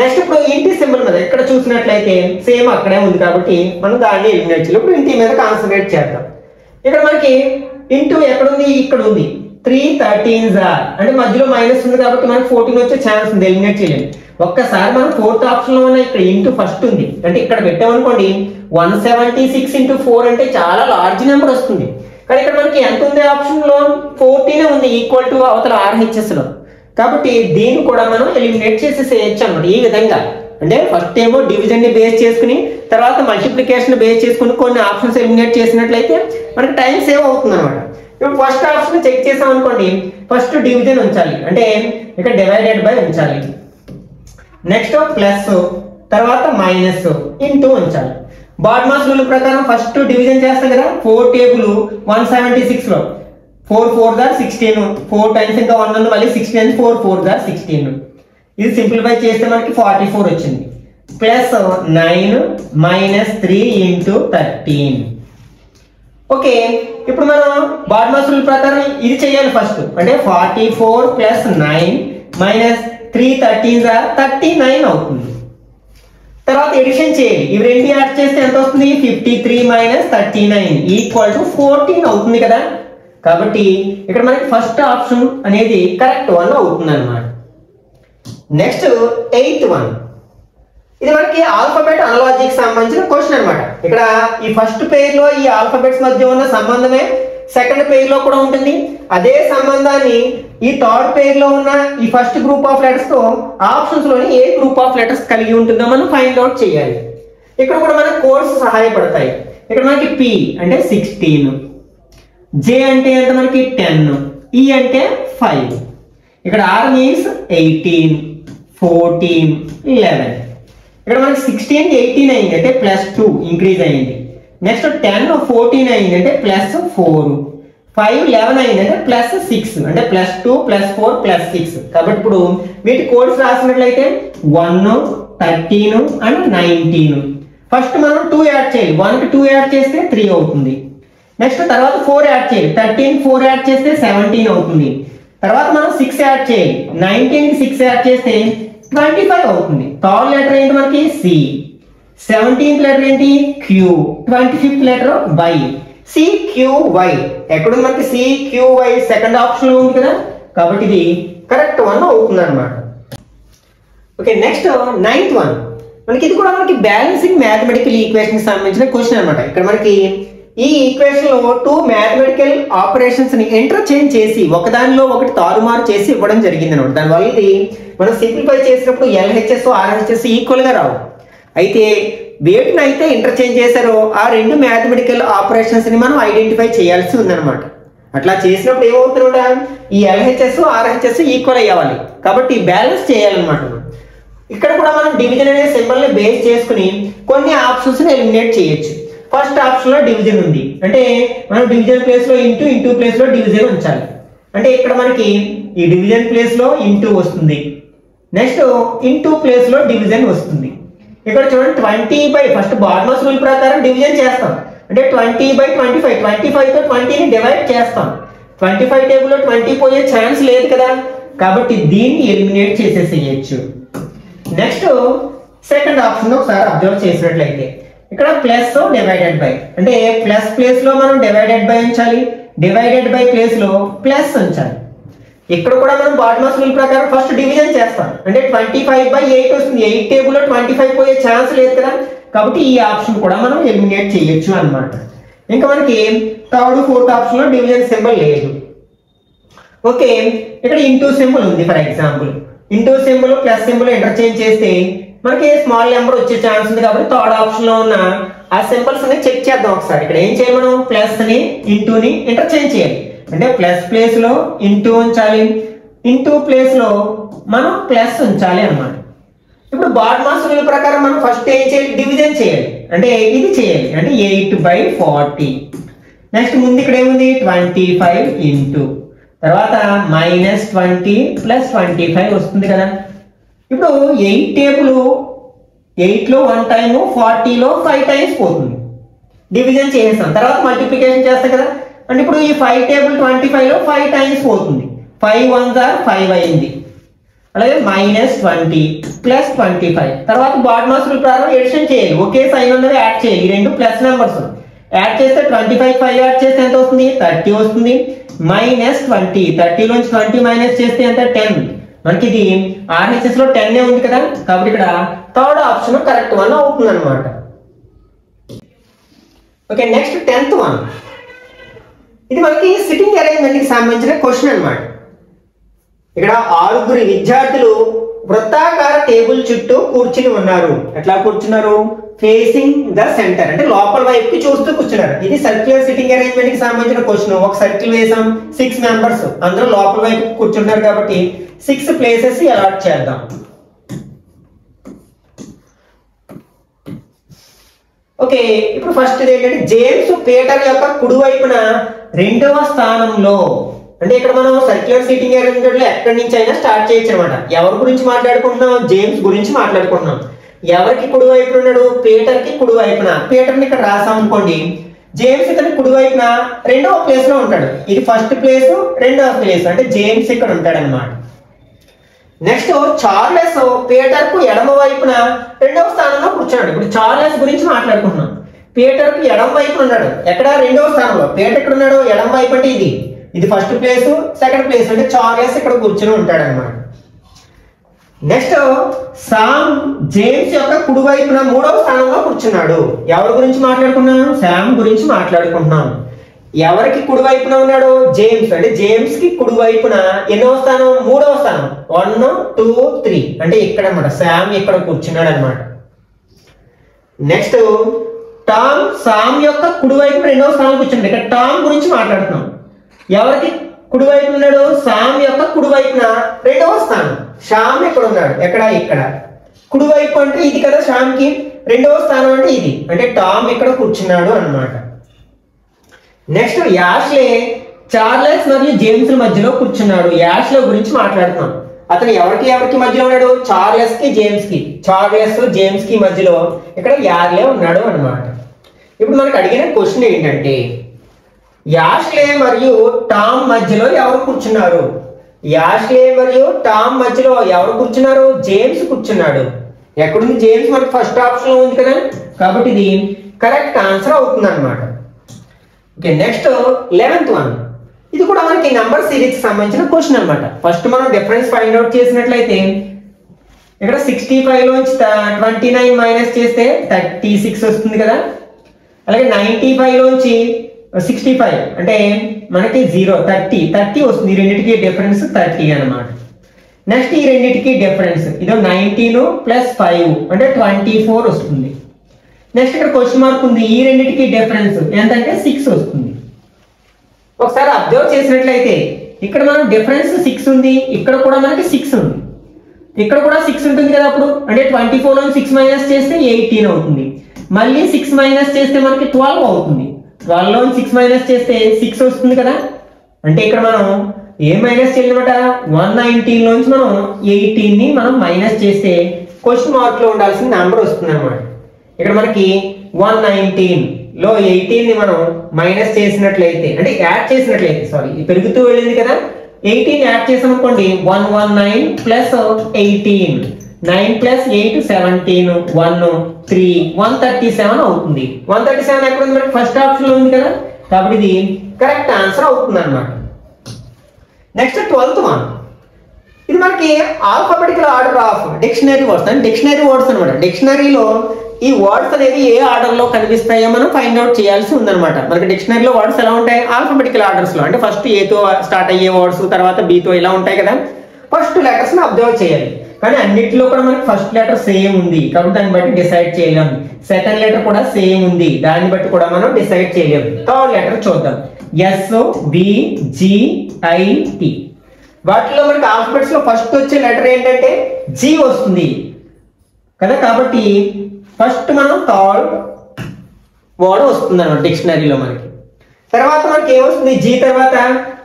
A: నెక్స్ట్ ఇప్పుడు ఇంటి సింబల్ మీద ఇక్కడ చూసినట్లయితే సేమ్ అక్కడే ఉంది కాబట్టి మనం దాన్ని ఎలిమినేట్ చేయాలి. ఇప్పుడు ఇంటి మీద కాన్సన్ట్రేట్ చేద్దాం. ఇక్కడ మనకి ఇంటూ ఎక్కడుంది, ఇక్కడ ఉంది. 3 13s అంటే మధ్యలో మైనస్ ఉంది కాబట్టి మనకి 14 వచ్చే ఛాన్స్ ఉంది, ఎలిమినేట్ చేయలేము. ఒక్కసారి మనం 4th ఆప్షన్ లో ఉన్న ఇక్కడ ఇంటూ ఫస్ట్ ఉంది అంటే ఇక్కడ పెట్టామనుకోండి 176 × 4 అంటే చాలా లార్జ్ నెంబర్ వస్తుంది. కానీ ఇక్కడ మనకి ఎంత ఉంది ఆప్షన్ లో 14 ఉంది ఈక్వల్ టు అవతల RHS లో, కాబట్టి దీన్ని కూడా మనం ఎలిమినేట్ చేసేసేయచ్చు అన్నమాట. ఈ విధంగా అంటే ఫస్ట్ ఏమో డివిజన్ ని బేస్ చేసుకుని తర్వాత మల్టిప్లికేషన్ బేస్ చేసుకుని కొన్ని ఆప్షన్స్ ఎలిమినేట్ చేసినట్లయితే మనకి టైం సేవ్ అవుతుంది అనమాట. ఇప్పుడు ఫస్ట్ ఆప్షన్ చెక్ చేసాం అనుకోండి ఫస్ట్ డివిజన్ ఉంచాలి అంటే ఇక్కడ డివైడెడ్ బై ఉంచాలి, నెక్స్ట్ ప్లస్, తర్వాత మైనస్, ఇంటూ ఉంచాలి. బాడ్మాస్ రూల్ ప్రకారం ఫస్ట్ డివిజన్ చేస్తాం కదా 4 టేబుల్ 176 లో 4 4 * 16, 4 టైమ్స్ ఇంకా 1 ఉంది మళ్ళీ 16 4 4 * 16. ఇది సింప్లిఫై చేస్తే మనకి 44 వచ్చింది. ప్లస్ 9 - 3 × 13. ఓకే, ఇప్పుడు మనం బాడ్మాస్ రూల్ ప్రకారం ఇది చేయాలి ఫస్ట్ అంటే 44 + 9 - 3 13s 39 అవుతుంది. తర్వాత ఎడిషన్ చేయాలి, ఇవి రెండు యాడ్ చేస్తే ఎంత వస్తుంది 53 - 39 = 14 అవుతుంది కదా. కాబట్టి ఇక్కడ మనకి ఫస్ట్ ఆప్షన్ అనేది కరెక్ట్ వన్ అవుతుంది అన్నమాట. నెక్స్ట్ 8th వన్, ఇది మనకి ఆల్ఫాబెట్ అనాలజీకి సంబంధించిన క్వశ్చన్ అనమాట. ఇక్కడ ఈ ఫస్ట్ పేర్ లో ఈ ఆల్ఫాబెట్స్ మధ్య ఉన్న సంబంధమే సెకండ్ పేర్ లో కూడా ఉంటుంది. అదే సంబంధాన్ని ఈ థర్డ్ పేర్ లో ఉన్న ఈ ఫస్ట్ గ్రూప్ ఆఫ్ లెటర్స్ తో ఆప్షన్స్ లోని ఏ గ్రూప్ ఆఫ్ లెటర్స్ కలిగి ఉంటుందో మనం ఫైండ్ అవుట్ చేయాలి. ఇక్కడ కూడా మనకు కోడ్స్ సహాయపడతాయి. ఇక్కడ మనకి పి అంటే 16, జే అంటే ఎంత మనకి 10, ఈ అంటే 5, ఇక్కడ ఆర్ మీన్స్ 18, 14, 11. ఇక్కడ మనకి 16 18 అయింది అంటే +2 ఇంక్రీజ్ అయింది. నెక్స్ట్ 10 14 అయింది అంటే +4, 5 11 అయింది అంటే +6 అంటే +2 +4 +6. కాబట్టి ఇప్పుడు వీటి కోడ్స్ రాసినట్లయితే 1 13 అండ్ 19. ఫస్ట్ మనం 2 యాడ్ చేయాలి. 1 కి 2 యాడ్ చేస్తే 3 అవుతుంది. నెక్స్ట్ తర్వాత 4 యాడ్ చేయాలి. 13 4 యాడ్ చేస్తే 17 అవుతుంది. తర్వాత మనం 6 యాడ్ చేయాలి. 19 కి 6 యాడ్ చేస్తే 25 అవుతుంది. థర్డ్ లెటర్ ఏంటి మనకి సి, 17th లెటర్ ఏంటి Q, 25th letter Y. CQY ఎక్కడ మనకి CQY సెకండ్ ఆప్షన్ లో ఉంది కదా, కాబట్టి ఇది కరెక్ట్ వన్ అవుతుంది అనమాట. ఓకే, నెక్స్ట్ 9th వన్, మనకి ఇది కూడా మనకి బ్యాలెన్సింగ్ మ్యాథమెటికల్ ఈక్వేషన్ కి సంబంధించిన క్వశ్చన్ అనమాట. ఇక్కడ మనకి ఈ ఈక్వేషన్ లో 2 మ్యాథమెటికల్ ఆపరేషన్స్ ని ఇంటర్చేంజ్ చేసి ఒకదానిలో ఒకటి తారుమారు చేసి ఇవ్వడం జరిగింది అనమాట. దానివల్ల ఇది మనం సింప్లిఫై చేసినప్పుడు LHS RHS ఈక్వల్ గా రావు. అయితే వేటిని అయితే ఇంటర్చేంజ్ చేశారో ఆ 2 మ్యాథమెటికల్ ఆపరేషన్స్ ని మనం ఐడెంటిఫై చేయాల్సి ఉందన్నమాట. అట్లా చేసినప్పుడు ఏమవుతుందా, ఈ LHS RHS ఈక్వల్ అయ్యాలి. కాబట్టి బ్యాలెన్స్ చేయాలన్నమాట. ఇక్కడ కూడా మనం డివిజన్ అనే సింబల్ ని బేస్ చేసుకుని కొన్ని ఆప్షన్స్ ని ఎలిమినేట్ చేయొచ్చు. ఫస్ట్ ఆప్షన్ లో డివిజన్ ఉంది అంటే మనం డివిజన్ ప్లేస్ లో ఇంటూ ప్లేస్ లో డివిజన్ ఉంచాలి. అంటే ఇక్కడ మనకి ఈ డివిజన్ ప్లేస్ లో ఇంటూ వస్తుంది. నెక్స్ట్ ఇంటూ ప్లేస్ లో డివిజన్ వస్తుంది. ఇక్కడ చూడండి 20 ఫస్ట్ బార్మస్ రూల్ ప్రకారం డివిజన్ చేస్తాం. అంటే 20/25, 25 తో 20 ని డివైడ్ చేస్తాం. 25 టేబుల్ లో 20 పోయే ఛాన్స్ లేదు కదా, కాబట్టి దీన్ని ఎలిమినేట్ చేసేసేయచ్చు. నెక్స్ట్ సెకండ్ ఆప్షన్ ఒకసారి అబ్జర్వ్ చేసినట్లయితే ఇక్కడ ప్లస్ డివైడెడ్ బై, అంటే ప్లస్ ప్లేస్ లో మనం డివైడెడ్ బై ఉంచాలి, డివైడెడ్ బై ప్లేస్ లో ప్లస్ ఉంచాలి. ఇక్కడ కూడా మనం బార్మస్ రూల్ ప్రకారం ఫస్ట్ డివిజన్ చేస్తాం. అంటే 25/8 వస్తుంది. 8 టేబుల్ లో 25 పోయే ఛాన్స్ లేదు కదా, కాబట్టి ఈ ఆప్షన్ కూడా మనం ఎలిమినేట్ చేయొచ్చు అన్నమాట. ఇంకా మనకి థర్డ్ ఫోర్త్ ఆప్షన్ లో డివిజన్ సింబల్ లేదు. ఓకే, ఇక్కడ ఇంటూ సింబల్ ఉంది. For example into symbol plus symbol interchange చేస్తే మనకి స్మాల్ నెంబర్ వచ్చే ఛాన్స్ ఉంది. కాబట్టి థర్డ్ ఆప్షన్ లో ఉన్న ఆ సింబల్స్ ని చెక్ చేద్దాం ఒకసారి. ఇక్కడ ఏం చేయాలి, మనం ప్లస్ ని ఇంటూని ఇంటర్చేంజ్ చేయాలి. అంటే ప్లస్ ప్లేస్ లో ఇంటూ ఉంచాలి, ఇంటూ ప్లేస్ లో మనం ప్లస్ ఉంచాలి అన్నమాట. ఇప్పుడు బార్మస్ రూల్ ప్రకారం మనం ఫస్ట్ ఏం చేయాలి, డివిజన్ చేయాలి. అంటే ఇది చేయాలి, అంటే 8/40. నెక్స్ట్ ముందు ఇక్కడ ఏముంది 25 ఇంటూ తర్వాత -20 + 25 వస్తుంది కదా. ఇప్పుడు 8 టేబుల్ 8 లో 1 టైము, 40 లో 5 టైమ్స్ పోతుంది. డివిజన్ చేస్తాం, తర్వాత మల్టిప్లికేషన్ చేస్తాం కదా. అంటే ఇప్పుడు ఈ 5 టేబుల్ 25 లో 5 టైమ్స్ పోతుంది. 5 1s are 5 అయింది. అలాగే -20 + 25 తర్వాత బార్మస్ రూల్ ప్రకారం ఎడిషన్ చేయాలి. ఒకే సైన్ ఉన్నది యాడ్ చేయాలి. ఈ రెండు ప్లస్ నెంబర్స్ యాడ్ చేస్తే 25 5 యాడ్ చేస్తే ఎంత వస్తుంది, 30 వస్తుంది. -20 30 లోంచి 20 మైనస్ చేస్తే ఎంత, 10. మనకి ఇది RHS లో 10 ఉంది కదా, కాబట్టి ఇక్కడ థర్డ్ ఆప్షన్ కరెక్ట్ వన్ అవుతుంది అనమాట. ఓకే, నెక్స్ట్ 10th వన్, ఇది మనకి సిట్టింగ్ అరేంజ్మెంట్ కి సంబంధించిన క్వశ్చన్ అన్నమాట. ఇక్కడ 6 విద్యార్థులు వృత్తాకార టేబుల్ చుట్టూ కూర్చుని ఉన్నారు. ఎట్లా కూర్చున్నారు, ఫేసింగ్ ద సెంటర్, అంటే లోపల వైపుకి చూస్తూ కూర్చున్నారు. ఇది సర్క్యులర్ సిట్టింగ్ అరేంజ్మెంట్ కి సంబంధించిన క్వశ్చన్. ఒక సర్కిల్ వేసాం, 6 మెంబర్స్ అందరూ లోపల వైపు కూర్చుంటారు కాబట్టి 6 ప్లేసెస్ అలాట్ చేద్దాం. ఓకే, ఇప్పుడు ఫస్ట్ ఏంటంటే జేమ్స్ పీటర్ యొక్క కుడి వైపున 2వ స్థానంలో. అంటే ఇక్కడ మనం సర్క్యులర్ సీటింగ్ అరేంజ్మెంట్ లో ఎక్కడి నుంచి అయినా స్టార్ట్ చేయొచ్చు అనమాట. ఎవరి గురించి మాట్లాడుకుంటున్నాం, జేమ్స్ గురించి మాట్లాడుకుంటున్నాం. ఎవరికి కుడి వైపున ఉన్నాడు, పీటర్ కి కుడి వైపున. పీటర్ ని ఇక్కడ రాసాం అనుకోండి, జేమ్స్ ఇక్కడ కుడి వైపున 2వ ప్లేస్ లో ఉంటాడు. ఇది ఫస్ట్ ప్లేస్, 2వ ప్లేస్, అంటే జేమ్స్ ఇక్కడ ఉంటాడు అనమాట. నెక్స్ట్ చార్లెస్ పీటర్ కు ఎడమ వైపున 2వ స్థానంలో కూర్చున్నాడు. ఇప్పుడు చార్లెస్ గురించి మాట్లాడుకుంటున్నాం. పీటర్ కు ఎడమ వైపున ఉన్నాడు. ఎక్కడ, 2వ స్థానంలో. పీటర్ ఎక్కడ ఉన్నాడు, ఎడమ వైపు, అంటే ఇది ఫస్ట్ ప్లేస్, సెకండ్ ప్లేస్, అంటే చార్లెస్ ఇక్కడ కూర్చుని ఉంటాడు అనమాట. నెక్స్ట్ సామ్ జేమ్స్ యొక్క కుడివైపున 3వ స్థానంలో కూర్చున్నాడు. ఎవరి గురించి మాట్లాడుకున్నాం? శామ్ గురించి మాట్లాడుకుంటున్నాం. ఎవరికి కుడివైపున ఉన్నాడు? జేమ్స్. అంటే జేమ్స్ కి కుడివైపున ఎన్నో స్థానం? 3వ స్థానం. 1 2 3 అంటే ఇక్కడ అన్నమాట. శామ్ ఇక్కడ కూర్చున్నాడు అనమాట. నెక్స్ట్ టామ్ సామ్ యొక్క కుడివైపు 2వ స్థానం కూర్చున్నాడు. ఇక్కడ టామ్ గురించి మాట్లాడుతున్నాం. ఎవరికి కుడివైపు ఉన్నాడు? సామ్ యొక్క కుడివైపున 2వ స్థానం. శ్యామ్ ఎక్కడ ఉన్నాడు? ఇక్కడ కుడివైపు అంటే ఇది కదా శ్యామ్ కి. 2వ స్థానం అంటే ఇది. అంటే టామ్ ఇక్కడ కూర్చున్నాడు అన్నమాట. నెక్స్ట్ యాష్లే చార్లెస్ మరియు జేమ్స్ మధ్యలో కూర్చున్నాడు. యాష్లే గురించి మాట్లాడుతున్నాం. అతను ఎవరికి మధ్యలో ఉన్నాడు? చార్లెస్ కి జేమ్స్ కి. చార్లెస్ జేమ్స్ కి మధ్యలో ఇక్కడ యార్లే ఉన్నాడు అన్నమాట. ఇప్పుడు మనకు అడిగిన క్వశ్చన్ ఏంటంటే యాష్లే మరియు టామ్ మధ్యలో ఎవరు కూర్చున్నారు? యాష్లే మరియు టామ్ మధ్యలో ఎవరు కూర్చున్నారు? జేమ్స్ కూర్చున్నాడు. ఎక్కడుంది జేమ్స్? మనకి ఫస్ట్ ఆప్షన్ లో ఉంది కదా, కాబట్టి ఇది కరెక్ట్ ఆన్సర్ అవుతుంది అనమాట. Okay, next 11th one. ఇది కూడా మనకి నంబర్ సిరీస్ సంబంధించిన క్వశ్చన్ అనమాట. ఫస్ట్ మనం డిఫరెన్స్ ఫైండ్ అవుట్ చేసినట్లయితే ఇక్కడ 65 లోంచి 29 మైనస్ చేస్తే 36 వస్తుంది కదా. అలాగే 95 లోంచి 65 అంటే మనకి 0 30 వస్తుంది. ఈ రెండింటికి డిఫరెన్స్ 30 అన్నమాట. నెక్స్ట్ ఈ రెండింటికి డిఫరెన్స్ ఇదో 19 ప్లస్ 5 అంటే 24 వస్తుంది. నెక్స్ట్ ఇక్కడ క్వశ్చన్ మార్క్ ఉంది. ఈ రెండింటికి డిఫరెన్స్ ఎంతంటే 6 వస్తుంది. ఒకసారి అబ్జర్వ్ చేసినట్లయితే ఇక్కడ మనం డిఫరెన్స్ 6 ఉంది, ఇక్కడ కూడా మనకి 6 ఉంది, ఇక్కడ కూడా 6 ఉంటుంది కదా. అప్పుడు అంటే 24 లో 6 మైనస్ చేస్తే 18 అవుతుంది. మళ్ళీ 6 మైనస్ చేస్తే మనకి 12 అవుతుంది. 12 లో 6 మైనస్ చేస్తే 6 వస్తుంది కదా. అంటే ఇక్కడ మనం ఏం మైనస్ చేయాలన్నమాట? 119 లోంచి మనం 18 ని మనం మైనస్ చేస్తే క్వశ్చన్ మార్క్ లో ఉండాల్సిన నెంబర్ వస్తుంది అనమాట. ఇక్కడ మనకి 119 లో 18 ని మనం మైనస్ చేసినట్లయితే అంటే యాడ్ చేసినట్లయితే పెరుగుతూ వెళ్ళింది కదా. 18 యాడ్ చేసాం అనుకోండి 119 ప్లస్ 18 9 ప్లస్ 8 17 1 3 137 అవుతుంది. 137 ఎక్కడ ఉంది? మనకి ఫస్ట్ ఆప్షన్ లో ఉంది కదా, కాబట్టి ఇది కరెక్ట్ ఆన్సర్ అవుతుంది అన్నమాట. Next 12th one. ఇది మనకి alphabetical order of dictionary words అంటే డిక్షనరీ వర్డ్స్ అనమాట. డిక్షనరీలో ఈ వర్డ్స్ అనేవి ఏ ఆర్డర్ లో కనిపిస్తాయో మనం ఫైండ్ అవుట్ చేయాల్సి ఉందన్నమాట. మనకి డిక్షనరీలో వర్డ్స్ ఎలా ఉంటాయి? ఆల్ఫాబెటికల్ ఆర్డర్స్ లో అంటే ఫస్ట్ ఏతో స్టార్ట్ అయ్యే వర్డ్స్, తర్వాత బితో ఇలా ఉంటాయి కదా. ఫస్ట్ లెటర్స్ ని అబ్జర్వ్ చేయాలి. కానీ అన్నిటిలో కూడా మనకి ఫస్ట్ లెటర్ సేమ్ ఉంది కాబట్టి దాన్ని బట్టి డిసైడ్ చేయలేం. సెకండ్ లెటర్ కూడా సేమ్ ఉంది, దాన్ని బట్టి కూడా మనం డిసైడ్ చేయలేం. థర్డ్ లెటర్ చూద్దాం. SOVGIT. వాటిలో మనకి ఆల్ఫాబెట్స్ లో ఫస్ట్ వచ్చే లెటర్ ఏంటంటే జీ వస్తుంది కదా. కాబట్టి ఫస్ట్ మనం థర్డ్ వర్డ్ వస్తుంది అన్నమాట డిక్షనరీలో మనకి. తర్వాత మనకి ఏమొస్తుంది? జీ తర్వాత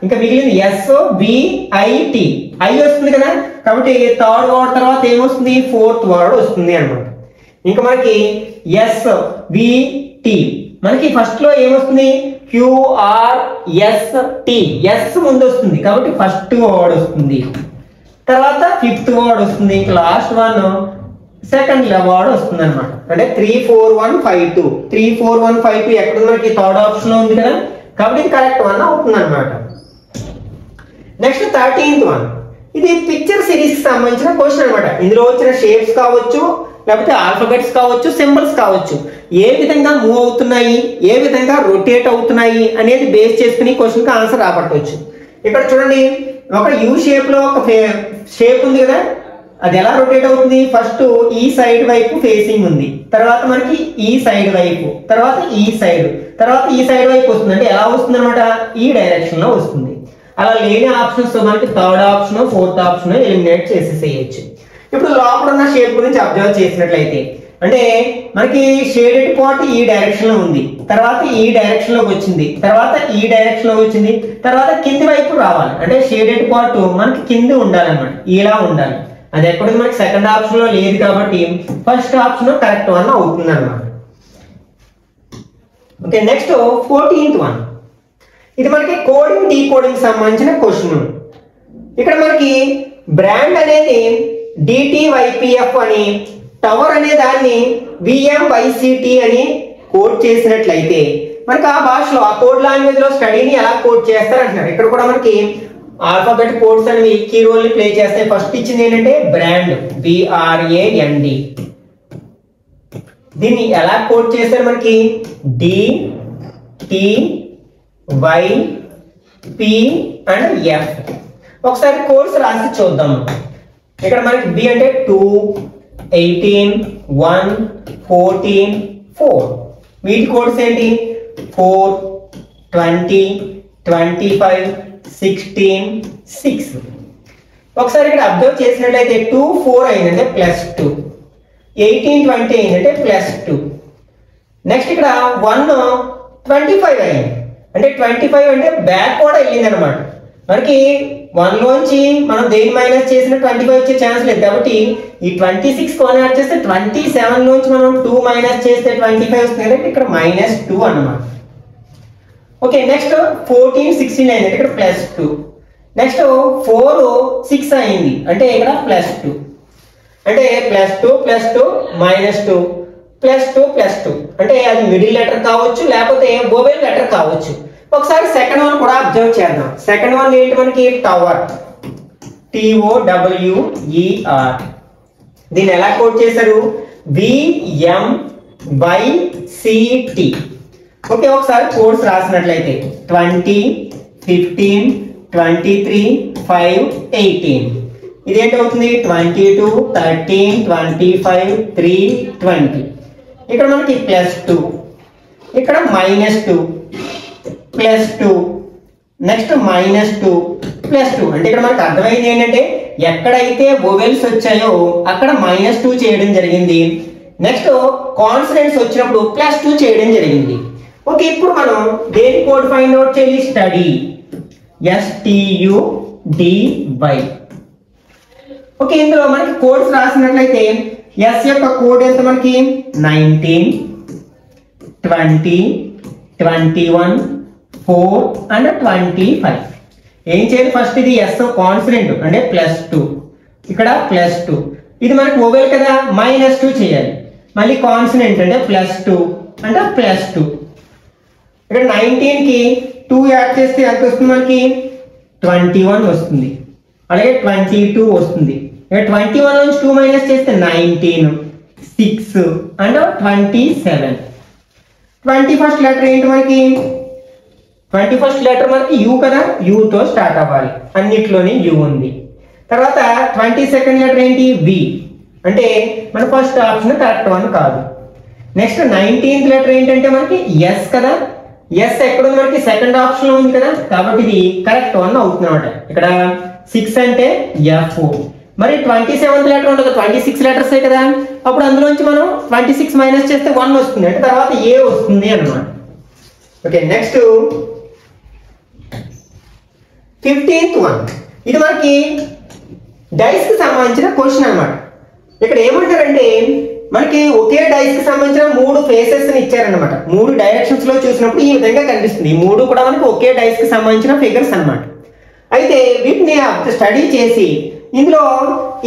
A: ఇంకా మిగిలింది SOVIT. ఐ వస్తుంది కదా, కాబట్టి థర్డ్ వర్డ్ తర్వాత ఏమొస్తుంది? ఫోర్త్ వర్డ్ వస్తుంది అన్నమాట. ఇంకా మనకి SVT. మనకి ఫస్ట్ లో ఏమొస్తుంది? QRST. ఎస్ ముందు వస్తుంది కాబట్టి ఫస్ట్ వర్డ్ వస్తుంది. తర్వాత ఫిఫ్త్ వర్డ్ వస్తుంది. లాస్ట్ వన్ సెకండ్ వర్డ్ వస్తుంది అనమాట. అంటే 34152. 34152 ఎక్కడ మనకి థర్డ్ ఆప్షన్ లో ఉంది కదా, కాబట్టి ఇది కరెక్ట్ వన్ అవుతుంది అనమాట. Next 13th one. ఇది పిక్చర్ సిరీస్ కి సంబంధించిన క్వశ్చన్ అనమాట. ఇందులో వచ్చిన షేప్స్ కావచ్చు, లేకపోతే ఆల్ఫాబెట్స్ కావచ్చు, సింబల్స్ కావచ్చు, ఏ విధంగా మూవ్ అవుతున్నాయి, ఏ విధంగా రొటేట్ అవుతున్నాయి అనేది బేస్ చేసుకుని క్వశ్చన్ కి ఆన్సర్ రాబట్టవచ్చు. ఇక్కడ చూడండి, ఒక యూ షేప్ లో ఒక షేప్ ఉంది కదా, అది ఎలా రొటేట్ అవుతుంది? ఫస్ట్ ఈ సైడ్ వైపు ఫేసింగ్ ఉంది, తర్వాత మనకి ఈ సైడ్ వైపు, తర్వాత ఈ సైడ్, తర్వాత ఈ సైడ్ వైపు వస్తుంది. అంటే ఎలా వస్తుంది అనమాట? ఈ డైరెక్షన్ లో వస్తుంది. అలా లేని ఆప్షన్స్ మనకి third option, fourth option eliminate చేసేసేయచ్చు. ఇప్పుడు లోపల ఉన్న షేప్ గురించి అబ్జర్వ్ చేసినట్లయితే అంటే మనకి షేడెడ్ పార్ట్ ఈ డైరెక్షన్ లో ఉంది, తర్వాత ఈ డైరెక్షన్ లోకి వచ్చింది, తర్వాత ఈ డైరెక్షన్ లోకి వచ్చింది, తర్వాత కింది వైపు రావాలి. అంటే షేడెడ్ పార్ట్ మనకి కింద ఉండాలన్నమాట, ఇలా ఉండాలి. అది ఎక్కడ మనకి సెకండ్ ఆప్షన్ లో లేదు కాబట్టి ఫస్ట్ ఆప్షన్ కరెక్ట్ వన్ అవుతుంది అన్నమాట. Okay, next 14th one. ఇది మనకి కోడింగ్ డీకోడింగ్ సంబంధించిన క్వశ్చన్. ఇక్కడ మనకి బ్రాండ్ అనేది DTYPF అని, టవర్ అనే దాన్ని VMYCT అని కోడ్ చేసినట్లయితే మనకి ఆ భాషలో, ఆ కోడ్ లాంగ్వేజ్ లో స్టడీని ఎలా కోడ్ చేస్తారు అంటున్నారు. ఇక్కడ కూడా మనకి ఆల్ఫాబెట్ కోడ్స్ అనేవి కీ రోల్ ని ప్లే చేస్తాయి. ఫస్ట్ ఇచ్చింది ఏంటంటే బ్రాండ్, BRAND. దీన్ని ఎలా కోడ్ చేస్తారు మనకి? DTYP and F. ఒకసారి కోడ్స్ రాసి చూద్దాం. ఇక్కడ మనకి B అంటే 2, 18, 1, 14, 4. వీటి కోడ్స్ ఏంటి? 4, 20, 25, 16, 6. ఒకసారి ఇక్కడ అబ్జర్వ్ చేసినట్లయితే 2, 4 అయిందంటే +2, 18, 20 అయిందంటే +2. నెక్స్ట్ ఇక్కడ 1, 25 అయింది అంటే 25 అంటే బ్యాక్ కూడా వెళ్ళింది అనమాట. మనకి 1 లోంచి మనం దేని మైనస్ చేసిన 25 వచ్చే ఛాన్స్ లేదు కాబట్టి ఈ 26 కోన్ యాడ్ చేస్తే 27 లోంచి మనం 2 మైనస్ చేస్తే 25 వస్తుంది అంటే ఇక్కడ -2 అన్నమాట. ఓకే, నెక్స్ట్ 14, 16 అయింది ఇక్కడ +2. నెక్స్ట్ 4, 6 అయింది అంటే ఇక్కడ +2. అంటే +2, +2, -2, +2, +2 అంటే అది మిడిల్ లెటర్ కావచ్చు లేకపోతే వోవెల్ లెటర్ కావచ్చు. ఒకసారి సెకండ్ వన్ కూడా అబ్జర్వ్ చేద్దాం. సెకండ్ వన్ ఏంటి మనకి? Tower, TOWER. దీన్ని ఎలా కోడ్ చేశారు? VMYCT. ఓకే, ఒకసారి కోడ్స్ రాసినట్లయితే 20, 15, 23, 5, 18. ఇదేంటవుతుంది? 22, 13, 25, 3, 20. ఇక్కడ మనకి +2, ఇక్కడ -2, +2, నెక్స్ట్ -2, +2. అంటే ఇక్కడ మనకు అర్థమైంది ఏంటంటే ఎక్కడైతే వోవెల్స్ వచ్చాయో అక్కడ -2 చేయడం జరిగింది. నెక్స్ట్ కాన్సనెంట్స్ వచ్చినప్పుడు +2 చేయడం జరిగింది. ఓకే, ఇప్పుడు మనం దేని కోడ్ ఫైండ్ అవుట్ చేయాలి? Study, STUDY. ఓకే, ఇందులో మనకి కోడ్స్ రాసినట్లయితే S యొక్క కోడ్ ఎంత మనకి? 19, 20, 21, 4 అండ్ 25. ఏం చేయాలి? ఫస్ట్ ఇది S కాన్స్టెంట్ అంటే +2, ఇక్కడ +2. ఇది మనకి వోవెల్ కదా, -2 చేయాలి. మళ్ళీ కాన్స్టెంట్ అంటే +2 అంటే +2. ఇక్కడ 19 కి 2 యాడ్ చేస్తే ఎంత వస్తుంది మనకి? 21 వస్తుంది. అలాగే 22 వస్తుంది. ఇక్కడ 21 నుంచి 2 మైనస్ చేస్తే 19, 6 అండ్ 27. 21st లెటర్ ఏంటి మనకి? 21st లెటర్ మనకి U కదా, U తో స్టార్ట్ అవ్వాలి. అన్నిట్లోని U ఉంది. తర్వాత 22nd లెటర్ ఏంటి? V. అంటే మన ఫస్ట్ ఆప్షన్ కరెక్ట్ వన్ కాదు. నెక్స్ట్ 19th లెటర్ ఏంటంటే మనకి S కదా, S ఎక్కడ ఉంది మనకి? సెకండ్ ఆప్షన్ లో ఉంది కదా, కాబట్టి ఇది కరెక్ట్ వన్ అవుతుంది అనమాట. ఇక్కడ 6 అంటే F. మరి 27th లెటర్ ఉంటుంది, 26 లెటర్స్ కదా, అప్పుడు అందులోంచి మనం 26 మైనస్ చేస్తే 1 వస్తుంది అంటే తర్వాత A వస్తుంది అన్నమాట. Okay, next 15th one. ఇది మనకి డైస్ కి సంబంధించిన క్వశ్చన్ అన్నమాట. ఇక్కడ ఏమంటారంటే మనకి ఒకే డైస్ కి సంబంధించిన 3 ఫేసెస్ ని ఇచ్చారన్నమాట. 3 డైరెక్షన్స్ లో చూసినప్పుడు ఈ విధంగా కనిపిస్తుంది. ఈ 3 కూడా మనకి ఒకే డైస్ కి సంబంధించిన ఫిగర్స్ అన్నమాట. అయితే వీటిని స్టడీ చేసి ఇందులో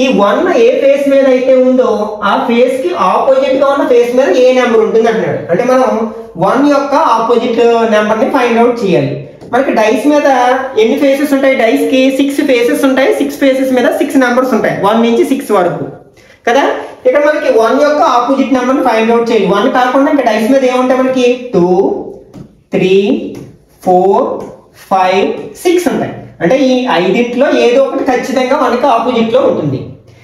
A: ఈ 1 ఏ ఫేస్ మీద అయితే ఉందో ఆ ఫేస్ కి ఆపోజిట్ గా ఉన్న ఫేస్ మీద ఏ నెంబర్ ఉంటుంది అంటున్నాడు. అంటే మనం 1 యొక్క ఆపోజిట్ నెంబర్ ని ఫైండ్ అవుట్ చేయాలి. మనకి డైస్ మీద ఎన్ని ఫేసెస్ ఉంటాయి? డైస్ కి 6 ఫేసెస్ ఉంటాయి. 6 ఫేసెస్ మీద 6 నెంబర్స్ ఉంటాయి, 1 నుంచి 6 వరకు కదా. ఇక్కడ మనకి 1 యొక్క ఆపోజిట్ నెంబర్ ని ఫైండ్ అవుట్ చేయాలి. 1 కాకుండా ఇంకా డైస్ మీద ఏముంటాయి మనకి? 2, 3, 4, 5, 6 ఉంటాయి. అంటే ఈ 5లో ఏదో ఒకటి ఖచ్చితంగా 1కి ఆపోజిట్ లో ఉంటుంది.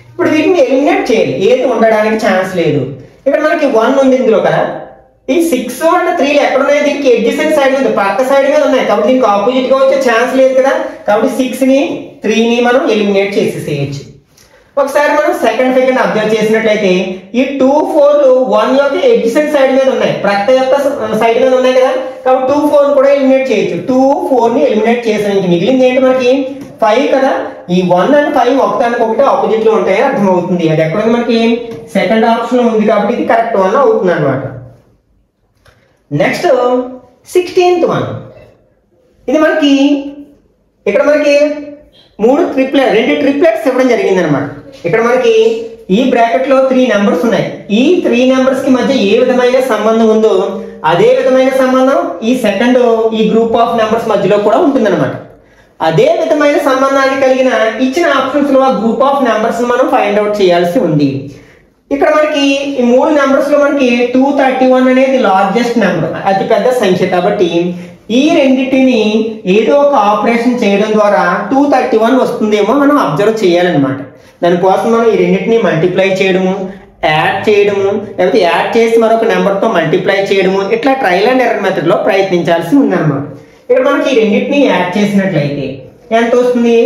A: ఇప్పుడు వీటిని ఎలిమినేట్ చేయాలి, ఏది ఉండడానికి ఛాన్స్ లేదు. ఇక్కడ మనకి 1 ఉంది ఇందులో కదా, ఈ 6 అండ్ 3 ఎక్కడ ఉన్నాయి? దీనికి ఎడ్జసెంట్ సైడ్ మీద, పక్క సైడ్ మీద ఉన్నాయి కాబట్టి దీనికి ఆపోజిట్ గా వచ్చే ఛాన్స్ లేదు కదా. కాబట్టి 6 ని 3 ని మనం ఎలిమినేట్ చేసేసేయచ్చు. ఒకసారి మనం సెకండ్ ఫిగర్ అబ్జర్వ్ చేసినట్లయితే ఈ 2, 4 1 యొక్క ఎడ్జసెంట్ సైడ్ మీద ఉన్నాయి, ప్రక్క యొక్క సైడ్ మీద ఉన్నాయి కదా, కాబట్టి 2, 4 కూడా ఎలిమినేట్ చేయొచ్చు. 2, 4 ని ఎలిమినేట్ చేసానికి మిగిలింది ఏంటి మనకి? 5 కదా. ఈ 1 అండ్ 5 ఒకదానికొకటి ఆపోజిట్ లో ఉంటాయని అర్థమవుతుంది. అది ఎక్కడ ఉంది మనకి? సెకండ్ ఆప్షన్ ఉంది కాబట్టి ఇది కరెక్ట్ వన్ అవుతుంది అనమాట. Next 16th one. ఇది మనకి ఇక్కడ మనకి 2 ట్రిప్లెట్స్ ఇవ్వడం జరిగింది అనమాట. ఇక్కడ మనకి ఈ బ్రాకెట్ లో 3 నెంబర్స్ ఉన్నాయి. ఈ 3 నెంబర్స్ కి మధ్య ఏ విధమైన సంబంధం ఉందో అదే విధమైన సంబంధం ఈ సెకండ్ ఈ గ్రూప్ ఆఫ్ నెంబర్స్ మధ్యలో కూడా ఉంటుంది అనమాట. అదే విధమైన సంబంధాన్ని కలిగిన ఇచ్చిన ఆప్షన్స్ లో గ్రూప్ ఆఫ్ నెంబర్స్ మనం ఫైండ్ అవుట్ చేయాల్సి ఉంది. ఇక్కడ మనకి ఈ 3 నెంబర్స్ లో మనకి 231 అనేది లార్జెస్ట్ నెంబర్, అతి పెద్ద సంఖ్య. కాబట్టి ఈ రెండింటిని ఏదో ఒక ఆపరేషన్ చేయడం ద్వారా 231 వస్తుందేమో మనం అబ్జర్వ్ చేయాలన్నమాట. దానికోసం మనం ఈ రెండింటిని మల్టిప్లై చేయడము, యాడ్ చేయడము, లేకపోతే యాడ్ చేసి మరొక నెంబర్తో మల్టిప్లై చేయడము, ఇట్లా ట్రయల్ అండ్ ఎర్రర్ మెథడ్లో ప్రయత్నించాల్సి ఉందన్నమాట. ఇక్కడ మనకి ఈ రెండింటిని యాడ్ చేసినట్లయితే ఎంత వస్తుంది?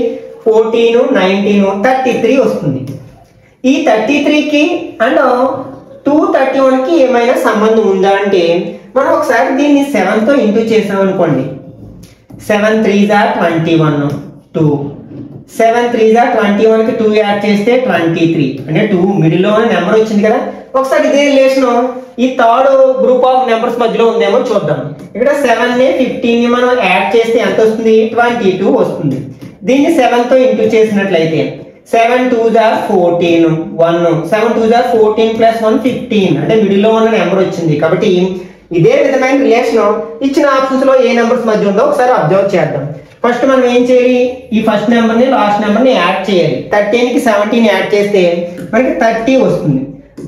A: 14, 19, 33 వస్తుంది. ఈ 33కి అండ్ 231కి ఏమైనా సంబంధం ఉందా అంటే మనం ఒకసారి దీన్ని 7తో ఇంటూ చేసాం అనుకోండి. 7 3s are 21, 2. 7 3s are 21కి 2 add చేస్తే 23, అంటే 2 మిడిల్ లో నెంబర్ వచ్చింది కదా. ఒకసారి ఇదే రిలేషన్ ఈ థర్డ్ గ్రూప్ ఆఫ్ నెంబర్స్ మధ్యలో ఉందేమో చూద్దాం. ఇక్కడ 7 ని 15 ని మనం యాడ్ చేస్తే ఎంత వస్తుంది? 22 వస్తుంది. దీన్ని 7తో ఇంటూ చేసినట్లయితే 7 2s are 14, 1. 7 2s are 14 plus 1 15, అంటే మిడిల్ లో ఉన్న నెంబర్ వచ్చింది. కాబట్టి ఇదే విధమైన రిలేషన్ ఇచ్చిన ఆప్షన్స్ లో ఏ నెంబర్స్ మధ్య ఉందో ఒకసారి అబ్జర్వ్ చేద్దాం. ఫస్ట్ మనం ఏం చేయాలి? ఈ ఫస్ట్ నెంబర్ ని లాస్ట్ నెంబర్ ని యాడ్ చేయాలి. 13 కి 17 యాడ్ చేస్తే మనకి 30 వస్తుంది.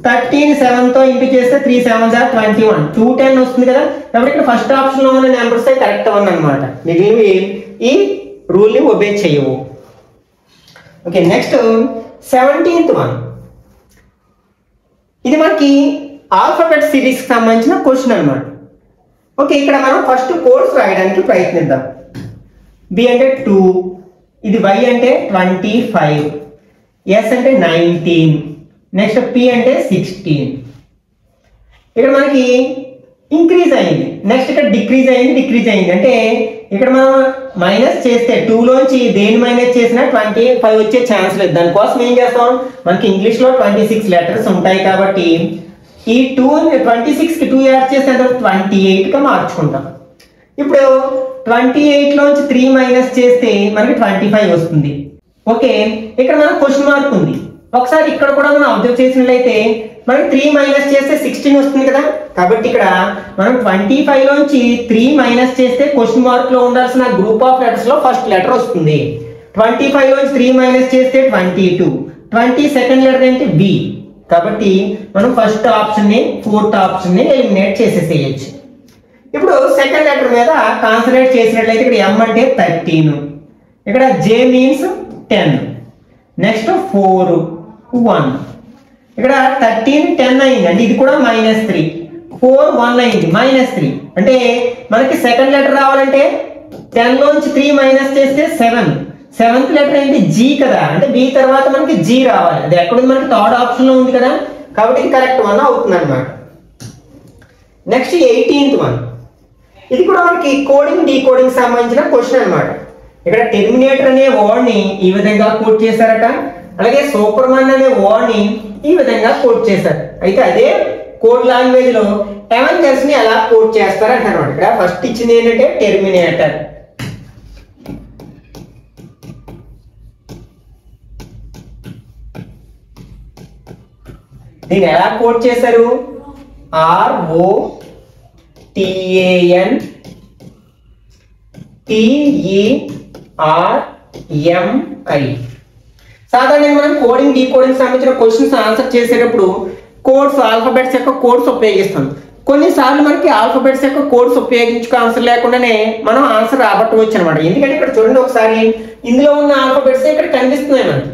A: 30 ని 7తో ఇంటూ చేస్తే 3 7s are 21, 210 వస్తుంది కదా. కాబట్టి ఇక్కడ ఫస్ట్ ఆప్షన్ లో ఉన్న నెంబర్స్ కరెక్ట్ వన్ అన్నమాట. మిగిలినవి ఈ రూల్ ని ఒబే చేయవు. Okay, next 17th one. ఇది మనకి ఆల్ఫాబెట్ సిరీస్ కి సంబంధించిన క్వశ్చన్ అన్నమాట. ఓకే, ఇక్కడ మనం ఫస్ట్ కోడ్స్ రాయడానికి ప్రయత్నిద్దాం. బి అంటే 2, ఇది వై అంటే 25, ఎస్ అంటే 19, నెక్స్ట్ పి అంటే 16. ఇక్కడ మనకి ఇంక్రీజ్ అయింది, నెక్స్ట్ ఇక్కడ డిక్రీజ్ అయింది. అంటే ఇక్కడ మనం మైనస్ చేస్తే 2 లోంచి దేని మైనస్ చేసినా 25 వచ్చే ఛాన్స్ లేదు. దానికోసం ఏం చేస్తాం? మనకి ఇంగ్లీష్ లో 26 లెటర్స్ ఉంటాయి కాబట్టి ఈ 26కి 2 యాడ్ చేస్తే 28గా మార్చుకుంటాం. ఇప్పుడు 28 లోంచి 3 మైనస్ చేస్తే మనకి 25 వస్తుంది. ఓకే, ఇక్కడ మనకు క్వశ్చన్ మార్క్ ఉంది. ఒకసారి ఇక్కడ కూడా మనం అబ్జర్వ్ చేసినట్లయితే మనకి 3 మైనస్ చేస్తే 16 వస్తుంది కదా. కాబట్టి ఇక్కడ మనం 25 లోంచి 3 మైనస్ చేస్తే క్వశ్చన్ మార్క్ లో ఉండాల్సిన గ్రూప్ ఆఫ్ లెటర్స్ లో ఫస్ట్ లెటర్ వస్తుంది. 25 లోంచి 3 మైనస్ చేస్తే 22, 22nd లెటర్ ఏంటి? బి. కాబట్టి మనం ఫస్ట్ ఆప్షన్ ని, ఫోర్త్ ఆప్షన్ ని ఎలిమినేట్ చేసేసేయచ్చు. ఇప్పుడు సెకండ్ లెటర్ మీద కాన్సన్ట్రేట్ చేసినట్లయితే ఇక్కడ ఎం అంటే 13, ఇక్కడ జే మీన్స్ 10, నెక్స్ట్ 4 1, ఇక్కడ 13 10 అయింది అంటే ఇది కూడా -3, 4 1 అయింది -3. అంటే మనకి సెకండ్ లెటర్ రావాలంటే 10 లోంచి 3 మైనస్ చేస్తే 7, 7th లెటర్ ఏంటి? జీ కదా. అంటే బి తర్వాత మనకి జీ రావాలి. అది ఎక్కడుంది? మనకి థర్డ్ ఆప్షన్ లో ఉంది కదా. కాబట్టి ఇది కరెక్ట్ వన్ అవుతుంది అనమాట. Next 18th one. ఇది కూడా మనకి కోడింగ్ డీకోడింగ్ సంబంధించిన క్వశ్చన్ అన్నమాట. ఇక్కడ టెర్మినేటర్ అనే వర్డ్ ని ఈ విధంగా కోడ్ చేశారట, అలాగే సూపర్ మ్యాన్ అనే వర్డ్ ని ఈ విధంగా కోడ్ చేశారు. అయితే అదే కోడ్ లాంగ్వేజ్ లో అవెంజర్స్ ని ఎలా కోడ్ చేస్తారంట అన్నమాట. ఇక్కడ ఫస్ట్ ఇచ్చింది ఏంటంటే టెర్మినేటర్. దీన్ని ఎలా కోడ్ చేశారు? ROTANTERMI. సాధారణంగా మనం కోడింగ్ డీకోడింగ్ సంబంధించిన క్వశ్చన్స్ ఆన్సర్ చేసేటప్పుడు కోడ్స్, ఆల్ఫాబెట్స్ యొక్క కోడ్స్ ఉపయోగిస్తాం. కొన్నిసార్లు మనకి ఆల్ఫాబెట్స్ యొక్క కోడ్స్ ఉపయోగించుకో ఆన్సర్ లేకుండానే మనం ఆన్సర్ రాబట్టవచ్చు అనమాట. ఎందుకంటే ఇక్కడ చూడండి ఒకసారి, ఇందులో ఉన్న ఆల్ఫాబెట్స్ ఇక్కడ కనిపిస్తున్నాయి మనకి.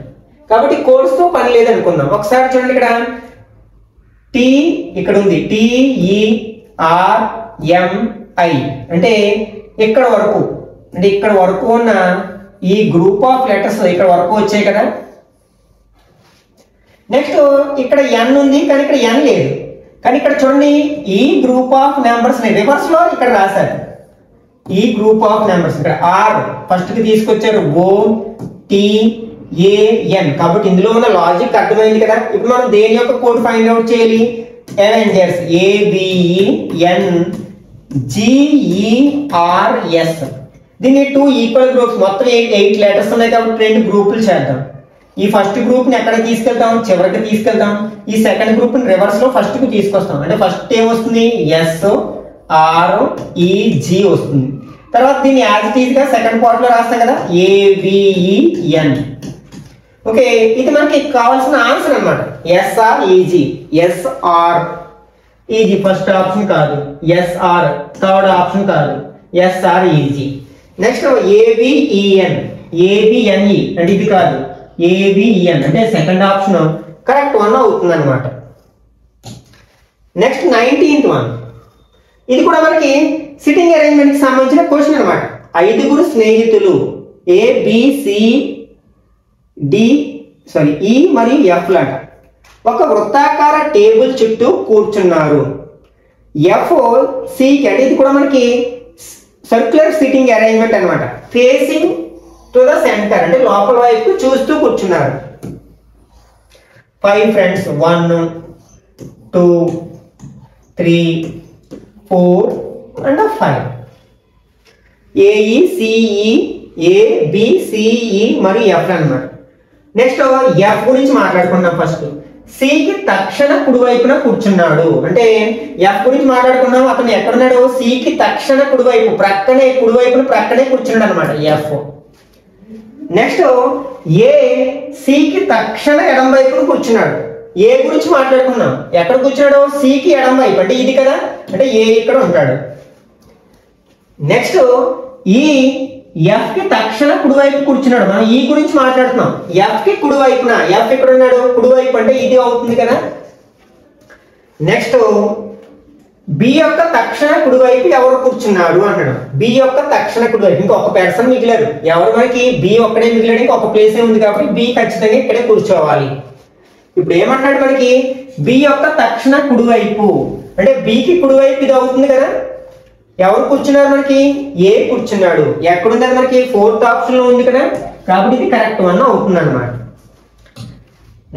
A: కాబట్టి కోడ్స్ తో పని లేదనుకుందాం. ఒకసారి చూడండి, ఇక్కడ టి ఇక్కడ ఉంది, TERMI అంటే ఇక్కడ వరకు, అంటే ఇక్కడ వరకు ఉన్న ఈ గ్రూప్ ఆఫ్ లెటర్స్ ఇక్కడ వరకు వచ్చాయి కదా. నెక్స్ట్ ఇక్కడ ఎన్ ఉంది కానీ ఇక్కడ ఎన్ లేదు. కానీ ఇక్కడ చూడండి, ఈ గ్రూప్ ఆఫ్ నెంబర్స్ ని రివర్స్ లో ఇక్కడ రాశారు. ఈ గ్రూప్ ఆఫ్ నెంబర్స్ ఇక్కడ ఆర్ ఫస్ట్ కి తీసుకొచ్చారు, OTAN. కాబట్టి ఇందులో ఉన్న లాజిక్ అర్థమైంది కదా. ఇప్పుడు మనం దేని యొక్క కోడ్ ఫైండ్ అవుట్ చేయాలి? Avengers, AVENGERS. దీన్ని 2 ఈక్వల్ గ్రూప్స్, మొత్తం 8 లెటర్స్ ఉన్నాయి కాబట్టి 2 గ్రూపులు చేద్దాం. ఈ ఫస్ట్ గ్రూప్ ని ఎక్కడ తీసుకెళ్తాం? చివరికి తీసుకెళ్తాం. ఈ సెకండ్ గ్రూప్ ని రివర్స్ లో ఫస్ట్ కి తీసుకొస్తాం. అంటే ఫస్ట్ ఏమొస్తుంది? SREG వస్తుంది. తర్వాత దీన్ని యాజ్ ఇట్ ఈజ్ గా సెకండ్ పార్ట్ లో రాస్తాం కదా, ABEN. ఓకే, ఇది మనకి కావాల్సిన ఆన్సర్ అన్నమాట. SREG, SREG ఫస్ట్ ఆప్షన్ కాదు, SR థర్డ్ ఆప్షన్ కాదు, SREG. నెక్స్ట్ ABEN, ABNE అంటే ఇది కాదు, ABEN అంటే సెకండ్ ఆప్షన్ కరెక్ట్ వన్ అవుతుంది అనమాట. నెక్స్ట్ 19th వన్, ఇది కూడా మనకి సిట్టింగ్ అరేంజ్మెంట్ కి సంబంధించిన క్వశ్చన్ అనమాట. 5 స్నేహితులు E మరియు F లాంటి ఒక వృత్తాకార టేబుల్ చుట్టూ కూర్చున్నారు. FC అంటే ఇది కూడా మనకి సర్క్యులర్ సిట్టింగ్ అరేంజ్మెంట్ అనమాట. ఫేసింగ్ టు ద సెంటర్ అంటే లోపల వైపు చూస్తూ కూర్చున్నారు. 5 ఫ్రెండ్స్, 1 2 3 4 and 5. AECE ABCE మరియు F అన్నమాట. నెక్స్ట్ F గురించి మాట్లాడుకున్నాం. ఫస్ట్ C కి తక్షణ కుడివైపున కూర్చున్నాడు అంటే F గురించి మాట్లాడుకున్నాం. అతను ఎక్కడున్నాడు? C కి తక్షణ కుడివైపు ప్రక్కనే కూర్చున్నాడు అనమాట F. నెక్స్ట్ A C కి తక్షణ ఎడం వైపున కూర్చున్నాడు. A గురించి మాట్లాడుకున్నాం. ఎక్కడ కూర్చున్నాడు? C కి ఎడం వైపు అంటే ఇది కదా, అంటే A ఇక్కడ ఉంటాడు. నెక్స్ట్ F కి తక్షణ కుడివైపు కూర్చున్నాడు. మనం ఈ గురించి మాట్లాడుతున్నాం. F కి కుడివైపున, F ఎక్కడ ఉన్నాడు? కుడివైపు అంటే ఇది అవుతుంది కదా. నెక్స్ట్ B యొక్క తక్షణ కుడివైపు ఎవరు కూర్చున్నాడు అంటాడు. B యొక్క తక్షణ కుడివైపు ఇంకొక పర్సన్ మిగిలారు. ఎవరు మనకి? B ఒక్కడే మిగిలాడు, ఇంకొక ప్లేస్ ఉంది కాబట్టి B ఖచ్చితంగా ఇక్కడే కూర్చోవాలి. ఇప్పుడు ఏమంటాడు మనకి? B యొక్క తక్షణ కుడివైపు అంటే B కి కుడివైపు ఇది అవుతుంది కదా. ఎవరు కూర్చున్నారు మనకి? A కూర్చున్నాడు. ఎక్కడుంది అది మనకి? 4th ఆప్షన్ లో ఉంది కదా, కాబట్టి ఇది కరెక్ట్ వన్ అవుతుంది అనమాట.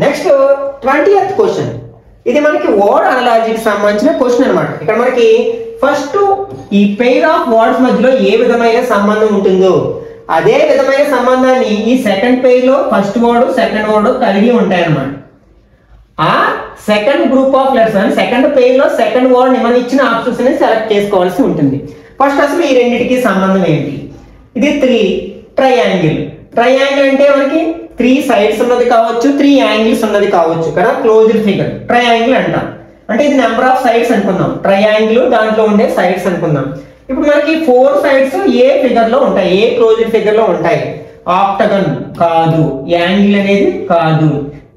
A: నెక్స్ట్ 20th క్వశ్చన్, ఇది మనకి వర్డ్ అనాలజీకి సంబంధించిన క్వశ్చన్ అనమాట. ఇక్కడ మనకి ఫస్ట్ ఈ పెయిర్ ఆఫ్ వర్డ్స్ మధ్యలో ఏ విధమైన సంబంధం ఉంటుందో అదే విధమైన సంబంధాన్ని ఈ సెకండ్ పెయిర్ లో ఫస్ట్ వర్డ్ సెకండ్ వర్డ్ కలిగి ఉంటాయి అన్నమాట. ఆ సెకండ్ గ్రూప్ ఆఫ్ లెటర్స్ అని సెకండ్ పేజ్ లో సెకండ్ వర్డ్ ని మనం ఇచ్చిన ఆప్షన్స్ ని సెలెక్ట్ చేసుకోవాల్సి ఉంటుంది. ఫస్ట్ అసలు ఈ రెండింటికి సంబంధం ఏంటి? ఇది 3 ట్రయాంగిల్. ట్రయాంగిల్ అంటే మనకి 3 సైడ్స్ ఉన్నది కావచ్చు, 3 యాంగిల్స్ ఉన్నది కావచ్చు కదా, క్లోజ్డ్ ఫిగర్ ట్రయాంగిల్ అంటాం. అంటే ఇది నెంబర్ ఆఫ్ సైడ్స్ అనుకుందాం. ట్రయాంగిల్ దాంట్లో ఉండే సైడ్స్ అనుకుందాం. ఇప్పుడు మనకి 4 సైడ్స్ ఏ ఫిగర్ లో ఉంటాయి, ఏ క్లోజ్డ్ ఫిగర్ లో ఉంటాయి. ఆక్టగన్ కాదు, యాంగిల్ అనేది కాదు.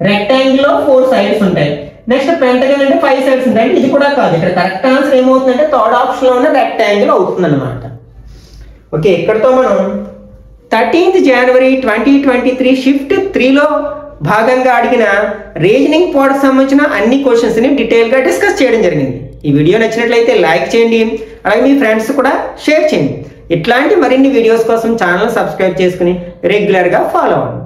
A: రెక్టాంగిల్ లో 4 సైడ్స్ ఉంటాయి. నెక్స్ట్ పెంటగన్ అంటే 5 సైడ్స్ ఉంటాయి. ఇది కూడా కాదు. ఇక్కడ కరెక్ట్ ఆన్సర్ ఏమవుతుందంటే థర్డ్ ఆప్షన్ లో ఉన్న రెక్టాంగిల్ అవుతుంది అనమాట. ఓకే, ఇక్కడతో మనం 13th January 2023 షిఫ్ట్ 3 లో భాగంగా అడిగిన రీజనింగ్ పార్ట్ సంబంధించిన అన్ని క్వశ్చన్స్ ని డీటెయిల్ గా డిస్కస్ చేయడం జరిగింది. ఈ వీడియో నచ్చినట్లయితే లైక్ చేయండి, అలాగే మీ ఫ్రెండ్స్ కూడా షేర్ చేయండి. ఇట్లాంటి మరిన్ని వీడియోస్ కోసం ఛానల్ సబ్స్క్రైబ్ చేసుకుని రెగ్యులర్ గా ఫాలో అవ్వండి.